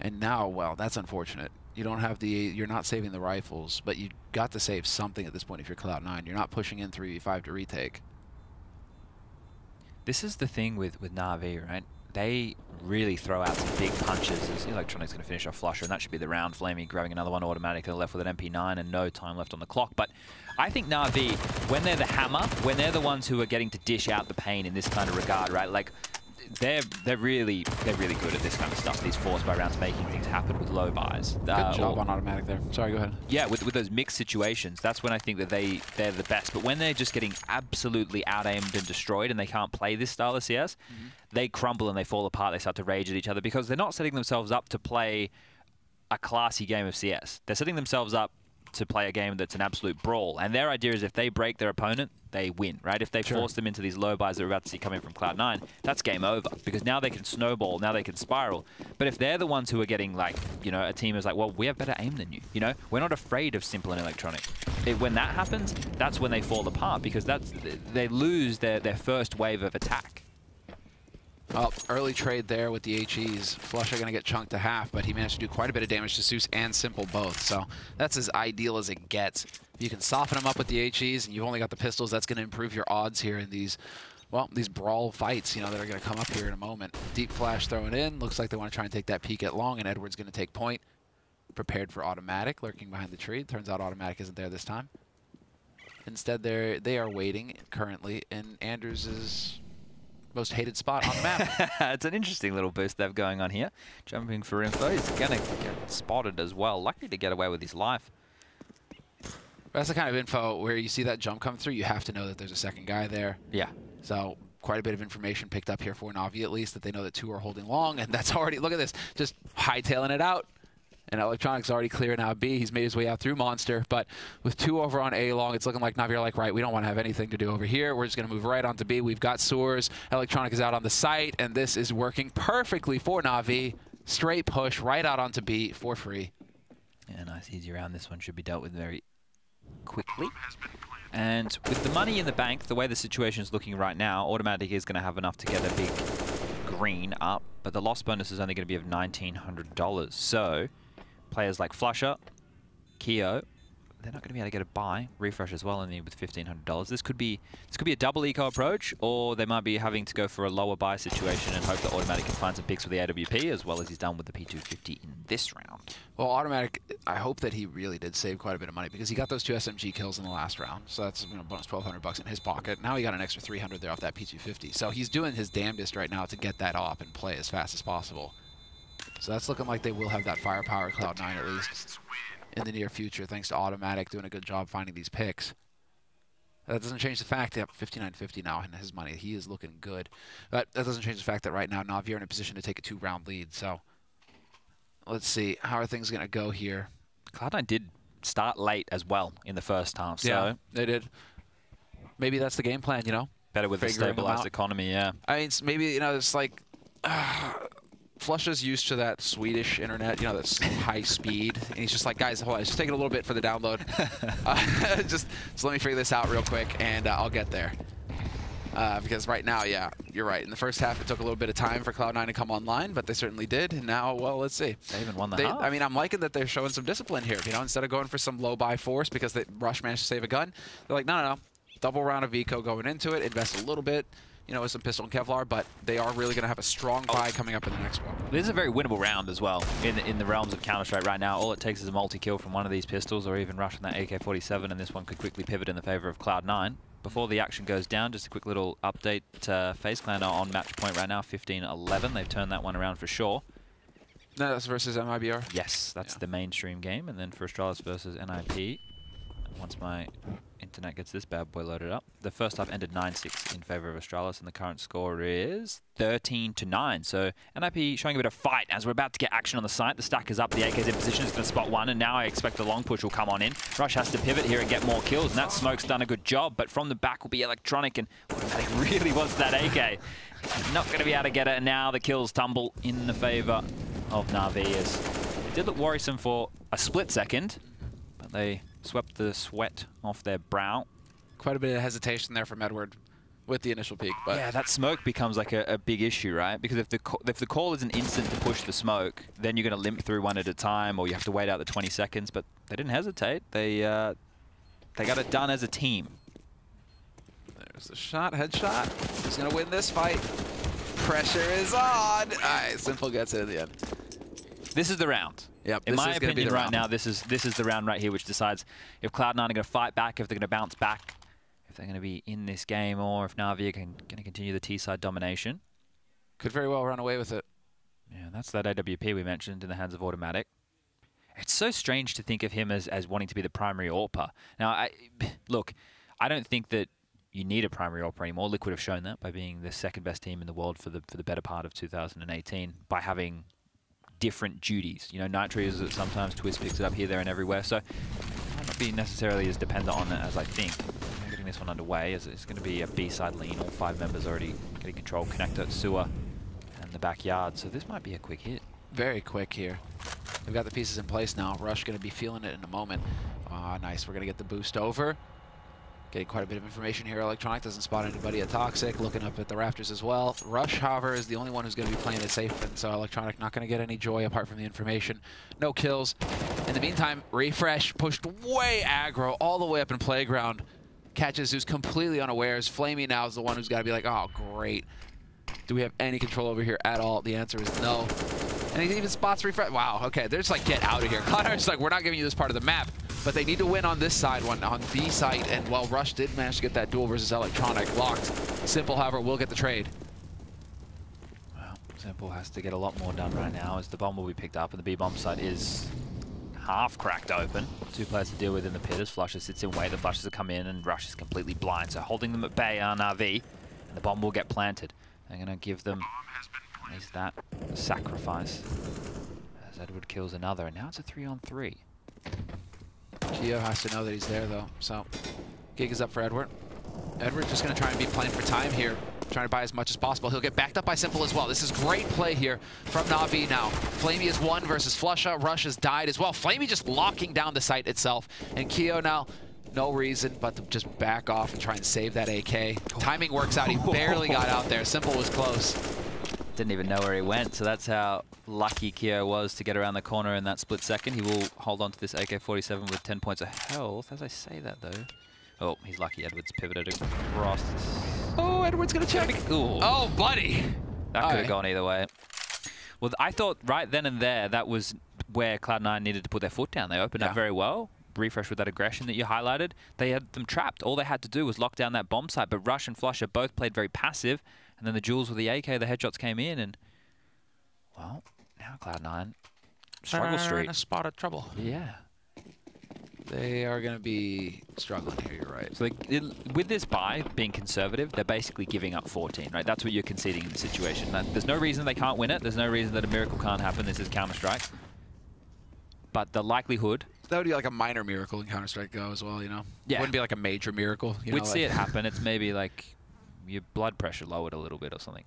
And now, well, that's unfortunate. You don't have the, you're not saving the rifles, but you got to save something at this point if you're Cloud9. You're not pushing in 3v5 to retake. This is the thing with Na'Vi, right? They really throw out some big punches. As Electronic's going to finish off Flusher, and that should be the round. Flamey grabbing another one automatically, left with an MP9 and no time left on the clock. But I think Na'Vi, when they're the hammer, when they're the ones who are getting to dish out the pain in this kind of regard, right? Like, they're really good at this kind of stuff. These force buy rounds, making things happen with low buys. Good job on automatic there. Sorry, go ahead. Yeah, with those mixed situations, that's when I think that they're the best. But when they're just getting absolutely out-aimed and destroyed, and they can't play this style of CS, they crumble and they fall apart. They start to rage at each other because they're not setting themselves up to play a classy game of CS. They're setting themselves up to play a game that's an absolute brawl. And their idea is if they break their opponent, they win, right? If they force them into these low buys that we're about to see coming from Cloud9, that's game over, because now they can snowball, now they can spiral. But if they're the ones who are getting, like, you know, a team is like, well, we have better aim than you, you know? We're not afraid of Simple and Electronic. When that happens, that's when they fall apart, because they lose their first wave of attack. Well, early trade there with the HEs. Flusher going to get chunked to half, but he managed to do quite a bit of damage to Zeus and Simple both. So that's as ideal as it gets. If you can soften them up with the HEs and you've only got the pistols, that's going to improve your odds here in these, well, these brawl fights, you know, that are going to come up here in a moment. Deep flash throwing in. Looks like they want to try and take that peek at long, and Edward's going to take point. Prepared for automatic, lurking behind the tree. Turns out automatic isn't there this time. Instead, they are waiting currently in Andrews' most hated spot on the map. It's an interesting little boost they've going on here. Jumping for info. He's going to get spotted as well. Lucky to get away with his life. That's the kind of info where you see that jump come through, you have to know that there's a second guy there. Yeah. So quite a bit of information picked up here for Na'Vi, at least, that they know that two are holding long, and that's already, look at this, just hightailing it out. And Electronic's already clear now B. He's made his way out through Monster, but with two over on A long, it's looking like Na'Vi are like, right, we don't want to have anything to do over here. We're just going to move right onto B. We've got sewers. Electronic is out on the site, and this is working perfectly for Na'Vi. Straight push right out onto B for free. Yeah, nice easy round. This one should be dealt with very quickly. And with the money in the bank, the way the situation is looking right now, Automatic is going to have enough to get a big green up, but the loss bonus is only going to be of $1,900. So players like Flusher, Keo, they're not going to be able to get a buy. Refresh as well in the with $1,500. This could be a double eco approach, or they might be having to go for a lower buy situation and hope that Automatic can find some picks with the AWP, as well as he's done with the P250 in this round. Well, Automatic, I hope that he really did save quite a bit of money because he got those 2 SMG kills in the last round. So that's bonus $1,200 in his pocket. Now he got an extra 300 there off that P250. So he's doing his damnedest right now to get that off and play as fast as possible. So that's looking like they will have that firepower, Cloud9 at least, in the near future, thanks to Automatic doing a good job finding these picks. That doesn't change the fact they have $5,950 now in his money. He is looking good. But that doesn't change the fact that right now Navi are in a position to take a 2-round lead. So let's see. How are things going to go here? Cloud9 did start late as well in the first half. So yeah, they did. Maybe that's the game plan, you know? Better with the stabilized economy, yeah. I mean, maybe, you know, it's like... Flusha's used to that Swedish internet, you know, that's high speed. And he's just like, guys, hold on, it's just taking a little bit for the download. Just let me figure this out real quick, and I'll get there. Because right now, yeah, you're right. In the first half, it took a little bit of time for Cloud9 to come online, but they certainly did. And now, well, let's see. They even won the half. I mean, I'm liking that they're showing some discipline here. You know, instead of going for some low buy force because Rush managed to save a gun, they're like, no. Double round of eco going into it, invest a little bit. You know, with some pistol and Kevlar, but they are really going to have a strong buy coming up in the next one. This is a very winnable round as well in the realms of Counter-Strike right now. All it takes is a multi-kill from one of these pistols or even Rush on that AK-47, and this one could quickly pivot in the favor of Cloud9. Before the action goes down, just a quick little update. FaZe Clan are on match point right now, 15-11. They've turned that one around for sure. No, that's versus MIBR? Yes, that's the mainstream game. And then for Astralis versus NIP, once my internet gets this bad boy loaded up. The first half ended 9-6 in favor of Astralis, and the current score is 13-9. So NIP showing a bit of fight as we're about to get action on the site. The stack is up, the AK's in position, it's going to spot one, and now I expect the long push will come on in. Rush has to pivot here and get more kills, and that smoke's done a good job, but from the back will be Electronic, and Automatic really wants that AK. He's not going to be able to get it, and now the kills tumble in the favor of Na'Vi. It did look worrisome for a split second, but they swept the sweat off their brow. Quite a bit of hesitation there from Edward with the initial peek. But yeah, that smoke becomes like a big issue, right? Because if the call is an instant to push the smoke, then you're going to limp through one at a time, or you have to wait out the 20 seconds. But they didn't hesitate. They got it done as a team. There's the shot, headshot. Who's going to win this fight? Pressure is on. All right, Simple gets it at the end. This is the round. Yep, in my opinion right now, this is the round right here which decides if Cloud9 are going to fight back, if they're going to bounce back, if they're going to be in this game, or if Na'Vi are going to continue the T-side domination. Could very well run away with it. Yeah, that's that AWP we mentioned in the hands of Automatic. It's so strange to think of him as wanting to be the primary AWPer. Now, look, I don't think that you need a primary AWPer anymore. Liquid have shown that by being the second best team in the world for the better part of 2018, by having different duties. You know, Nitro is that sometimes Twist picks it up here, there, and everywhere. So it might not be necessarily as dependent on it as I think. Getting this one underway, as it's going to be a B-side lean. All 5 members already getting control. Connector, sewer, and the backyard. So this might be a quick hit. Very quick here. We've got the pieces in place now. Rush going to be feeling it in a moment. Ah, nice. We're going to get the boost over. Getting quite a bit of information here. Electronic doesn't spot anybody at Toxic. Looking up at the rafters as well. Rush, however, is the only one who's going to be playing it safe, and so Electronic not going to get any joy apart from the information. No kills. In the meantime, Refresh pushed way aggro all the way up in Playground. Catches who's completely unawares. Flamey now is the one who's got to be like, oh, great. Do we have any control over here at all? The answer is no. And he even spots Refresh. Wow, okay, they're just like, get out of here. Cloud9's like, we're not giving you this part of the map. But they need to win on this side, on B site, and while Rush did manage to get that duel versus Electronic locked, Simple, however, will get the trade. Well, Simple has to get a lot more done right now as the bomb will be picked up, and the B-bomb site is half cracked open. 2 players to deal with in the pit as Flusher sits in wait. The Flushers have come in, and Rush is completely blind, so holding them at bay are Na'Vi, and the bomb will get planted. They're going to give them at least that sacrifice as Edward kills another, and now it's a 3-on-3. Keo has to know that he's there, though, so gig is up for Edward. Edward just going to try and be playing for time here, trying to buy as much as possible. He'll get backed up by Simple as well. This is great play here from Na'Vi now. Flamey is 1 versus Flusha. Rush has died as well. Flamey just locking down the site itself. And Keo now, no reason but to just back off and try and save that AK. Timing works out. He barely got out there. Simple was close. Didn't even know where he went, so that's how lucky Keo was to get around the corner in that split second. He will hold on to this AK-47 with 10 points of health. As I say that, though. Oh, he's lucky Edwards pivoted across. Oh, Edwards gonna check. Ooh. Oh, buddy. That could have gone either way. Well, I thought right then and there, that was where Cloud9 needed to put their foot down. They opened up very well. Refresh with that aggression that you highlighted. They had them trapped. All they had to do was lock down that bomb site, but Rush and Flusher both played very passive. And then the Jules with the AK, the headshots came in, and, well, now Cloud9, struggle street. In a spot of trouble. Yeah. They are going to be struggling here, you're right. So with this buy being conservative, they're basically giving up 14, right? That's what you're conceding in the situation. There's no reason they can't win it. There's no reason that a miracle can't happen. This is Counter-Strike. But the likelihood... That would be like a minor miracle in Counter-Strike Go as well, you know? Yeah. It wouldn't be like a major miracle. We'd see it happen. It's maybe like your blood pressure lowered a little bit or something.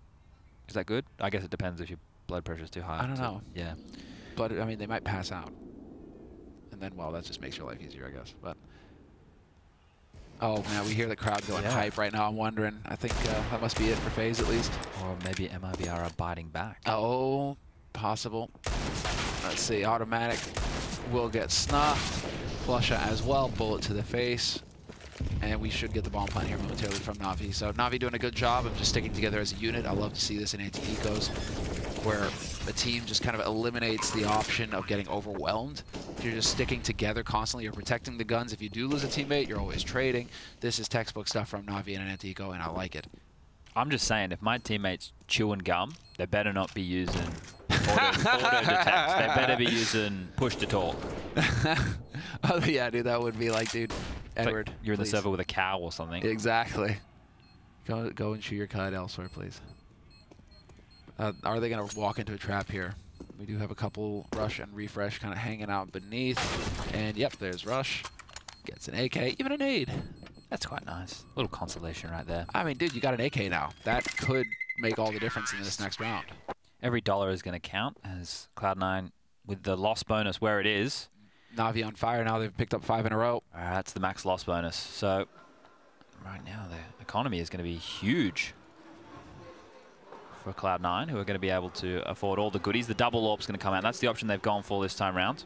Is that good? I guess it depends if your blood pressure is too high. I don't know. Yeah. But, I mean, they might pass out. And then, well, that just makes your life easier, I guess. But oh, man, we hear the crowd going hype right now. I'm wondering. I think that must be it for FaZe, at least. Or maybe MIBR are biting back. Oh, possible. Let's see. Automatic will get snuffed. Flusha as well. Bullet to the face. And we should get the bomb plant here momentarily from Na'Vi. So Na'Vi doing a good job of just sticking together as a unit. I love to see this in anti-ecos, where a team just kind of eliminates the option of getting overwhelmed. If you're just sticking together constantly, you're protecting the guns. If you do lose a teammate, you're always trading. This is textbook stuff from Na'Vi in an anti-eco, and I like it. I'm just saying, if my teammates chewing gum, they better not be using auto detect. They better be using push to talk. Oh, yeah, dude, that would be like, dude, Edward, like you're in the server with a cow or something. Exactly. Go and chew your cud elsewhere, please. Are they going to walk into a trap here? We do have a couple Rush and Refresh kind of hanging out beneath. And, yep, there's Rush. Gets an AK, even a nade. That's quite nice. A little consolation right there. I mean, dude, you got an AK now. That could make all the difference in this next round. Every dollar is going to count as Cloud9, with the loss bonus where it is. Na'Vi on fire now. They've picked up 5 in a row. That's the max loss bonus. So right now the economy is going to be huge for Cloud9, who are going to be able to afford all the goodies. The double AWP's going to come out. That's the option they've gone for this time round.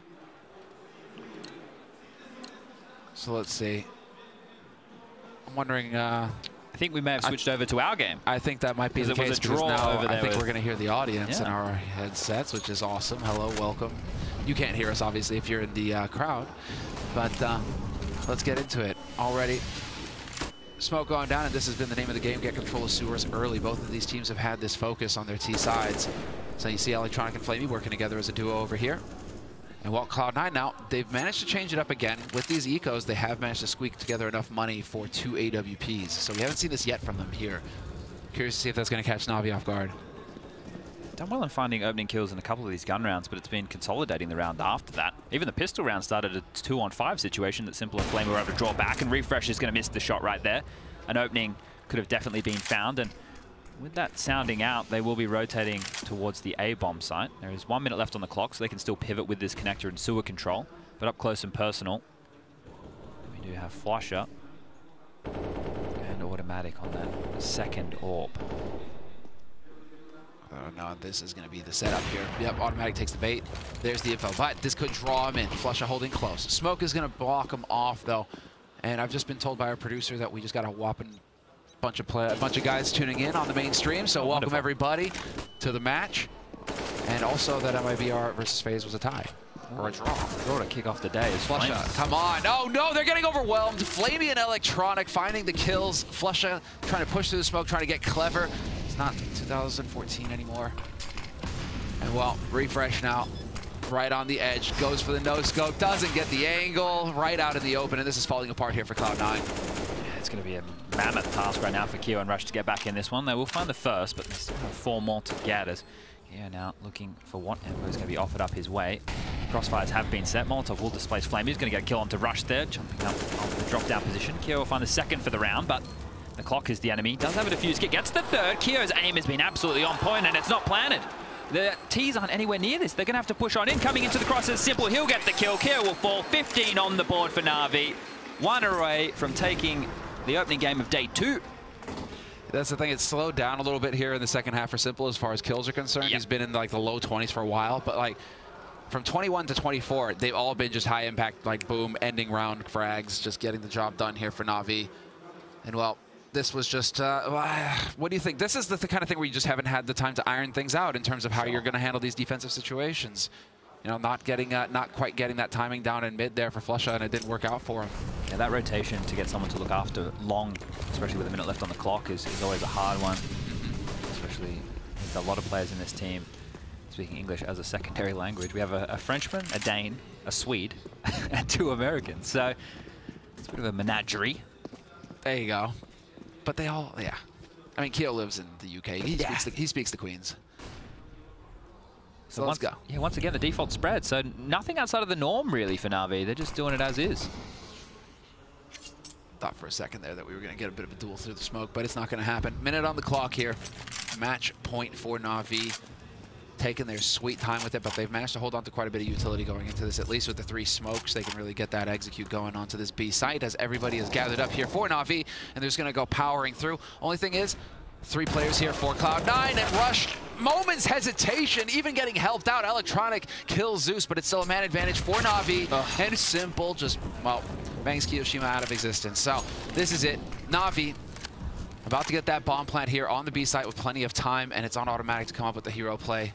So let's see. I'm wondering... I think we may have switched over to our game. I think that might be the case, because now I think we're going to hear the audience in our headsets, which is awesome. Hello, welcome. You can't hear us, obviously, if you're in the crowd. But let's get into it. Already, smoke going down, and this has been the name of the game. Get control of sewers early. Both of these teams have had this focus on their T sides. So you see Electronic and Flamey working together as a duo over here. And while Cloud9 now, they've managed to change it up again. With these ecos, they have managed to squeak together enough money for 2 AWPs. So we haven't seen this yet from them here. Curious to see if that's going to catch Na'Vi off guard. Done well in finding opening kills in a couple of these gun rounds, but it's been consolidating the round after that. Even the pistol round started a 2-on-5 situation that Simple and Flame were able to draw back, and Refresh is going to miss the shot right there. An opening could have definitely been found, and with that sounding out, they will be rotating towards the A-bomb site. There is 1 minute left on the clock, so they can still pivot with this connector and sewer control. But up close and personal, we do have Flusher and Automatic on that second AWP. Oh, no, this is going to be the setup here. Yep, Automatic takes the bait. There's the info, but this could draw him in. Flusha holding close. Smoke is going to block him off, though. And I've just been told by our producer that we just got a whopping bunch of guys tuning in on the main stream. So welcome everybody to the match. And also that MIBR versus FaZe was a tie. Or a draw. Draw to kick off the day is Flusha, come on. Oh, no, they're getting overwhelmed. Flamey and Electronic finding the kills. Flusha trying to push through the smoke, trying to get clever. It's not 2014 anymore. And, well, Refresh now. Right on the edge. Goes for the no-scope. Doesn't get the angle. Right out in the open. And this is falling apart here for Cloud9. Yeah, it's going to be a mammoth task right now for Keo and Rush to get back in this one. They will find the first, but there's still 4 more to get as Keo now looking for what info is going to be offered up his way. Crossfires have been set. Molotov will displace Flame. He's going to get a kill onto Rush there, jumping up onto the drop-down position. Keo will find the second for the round, but the clock is the enemy. Does have a defuse kit. Gets the third. Keo's aim has been absolutely on point, and it's not planted. The T's aren't anywhere near this. They're going to have to push on in. Coming into the crosses, Simple. He'll get the kill. Keo will fall. 15 on the board for Na'Vi. 1 away from taking the opening game of day 2. That's the thing. It's slowed down a little bit here in the second half for Simple as far as kills are concerned. Yep. He's been in like the low 20s for a while, but like from 21 to 24, they've all been just high impact, like boom, ending round frags, just getting the job done here for Na'Vi. And well, this was just, what do you think? This is the kind of thing where you just haven't had the time to iron things out in terms of how you're going to handle these defensive situations. You know, not quite getting that timing down in mid there for Flusha, and it didn't work out for him. Yeah, that rotation to get someone to look after long, especially with a minute left on the clock, is always a hard one. Especially with a lot of players in this team speaking English as a secondary language. We have a Frenchman, a Dane, a Swede, and 2 Americans. So it's a bit of a menagerie. There you go. But they all, yeah. I mean, Keo lives in the UK. He speaks the Queens. So let's go. Yeah, once again, the default spread. So nothing outside of the norm, really, for Na'Vi. They're just doing it as is. Thought for a second there that we were going to get a bit of a duel through the smoke, but it's not going to happen. Minute on the clock here. Match point for Na'Vi. Taking their sweet time with it, but they've managed to hold on to quite a bit of utility going into this. At least with the 3 smokes, they can really get that execute going onto this B site as everybody is gathered up here for Na'Vi, and they're just going to go powering through. Only thing is, 3 players here for Cloud9, and Rush, moments hesitation, even getting helped out. Electronic kills Zeus, but it's still a man advantage for Na'Vi, and Simple just, well, bangs Kiyoshima out of existence. So this is it. Na'Vi about to get that bomb plant here on the B site with plenty of time, and it's on automatic to come up with the hero play.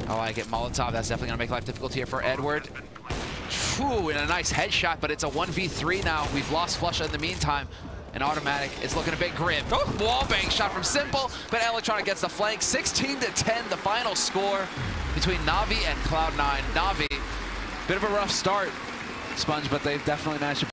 I like it. Molotov, that's definitely going to make life difficult here for Edward. Whew, and a nice headshot, but it's a 1v3 now. We've lost Flusha in the meantime. And automatic is looking a bit grim. Oh, wallbang shot from Simple, but Electronic gets the flank. 16-10, the final score between Na'Vi and Cloud9. Na'Vi, bit of a rough start, Sponge, but they've definitely managed to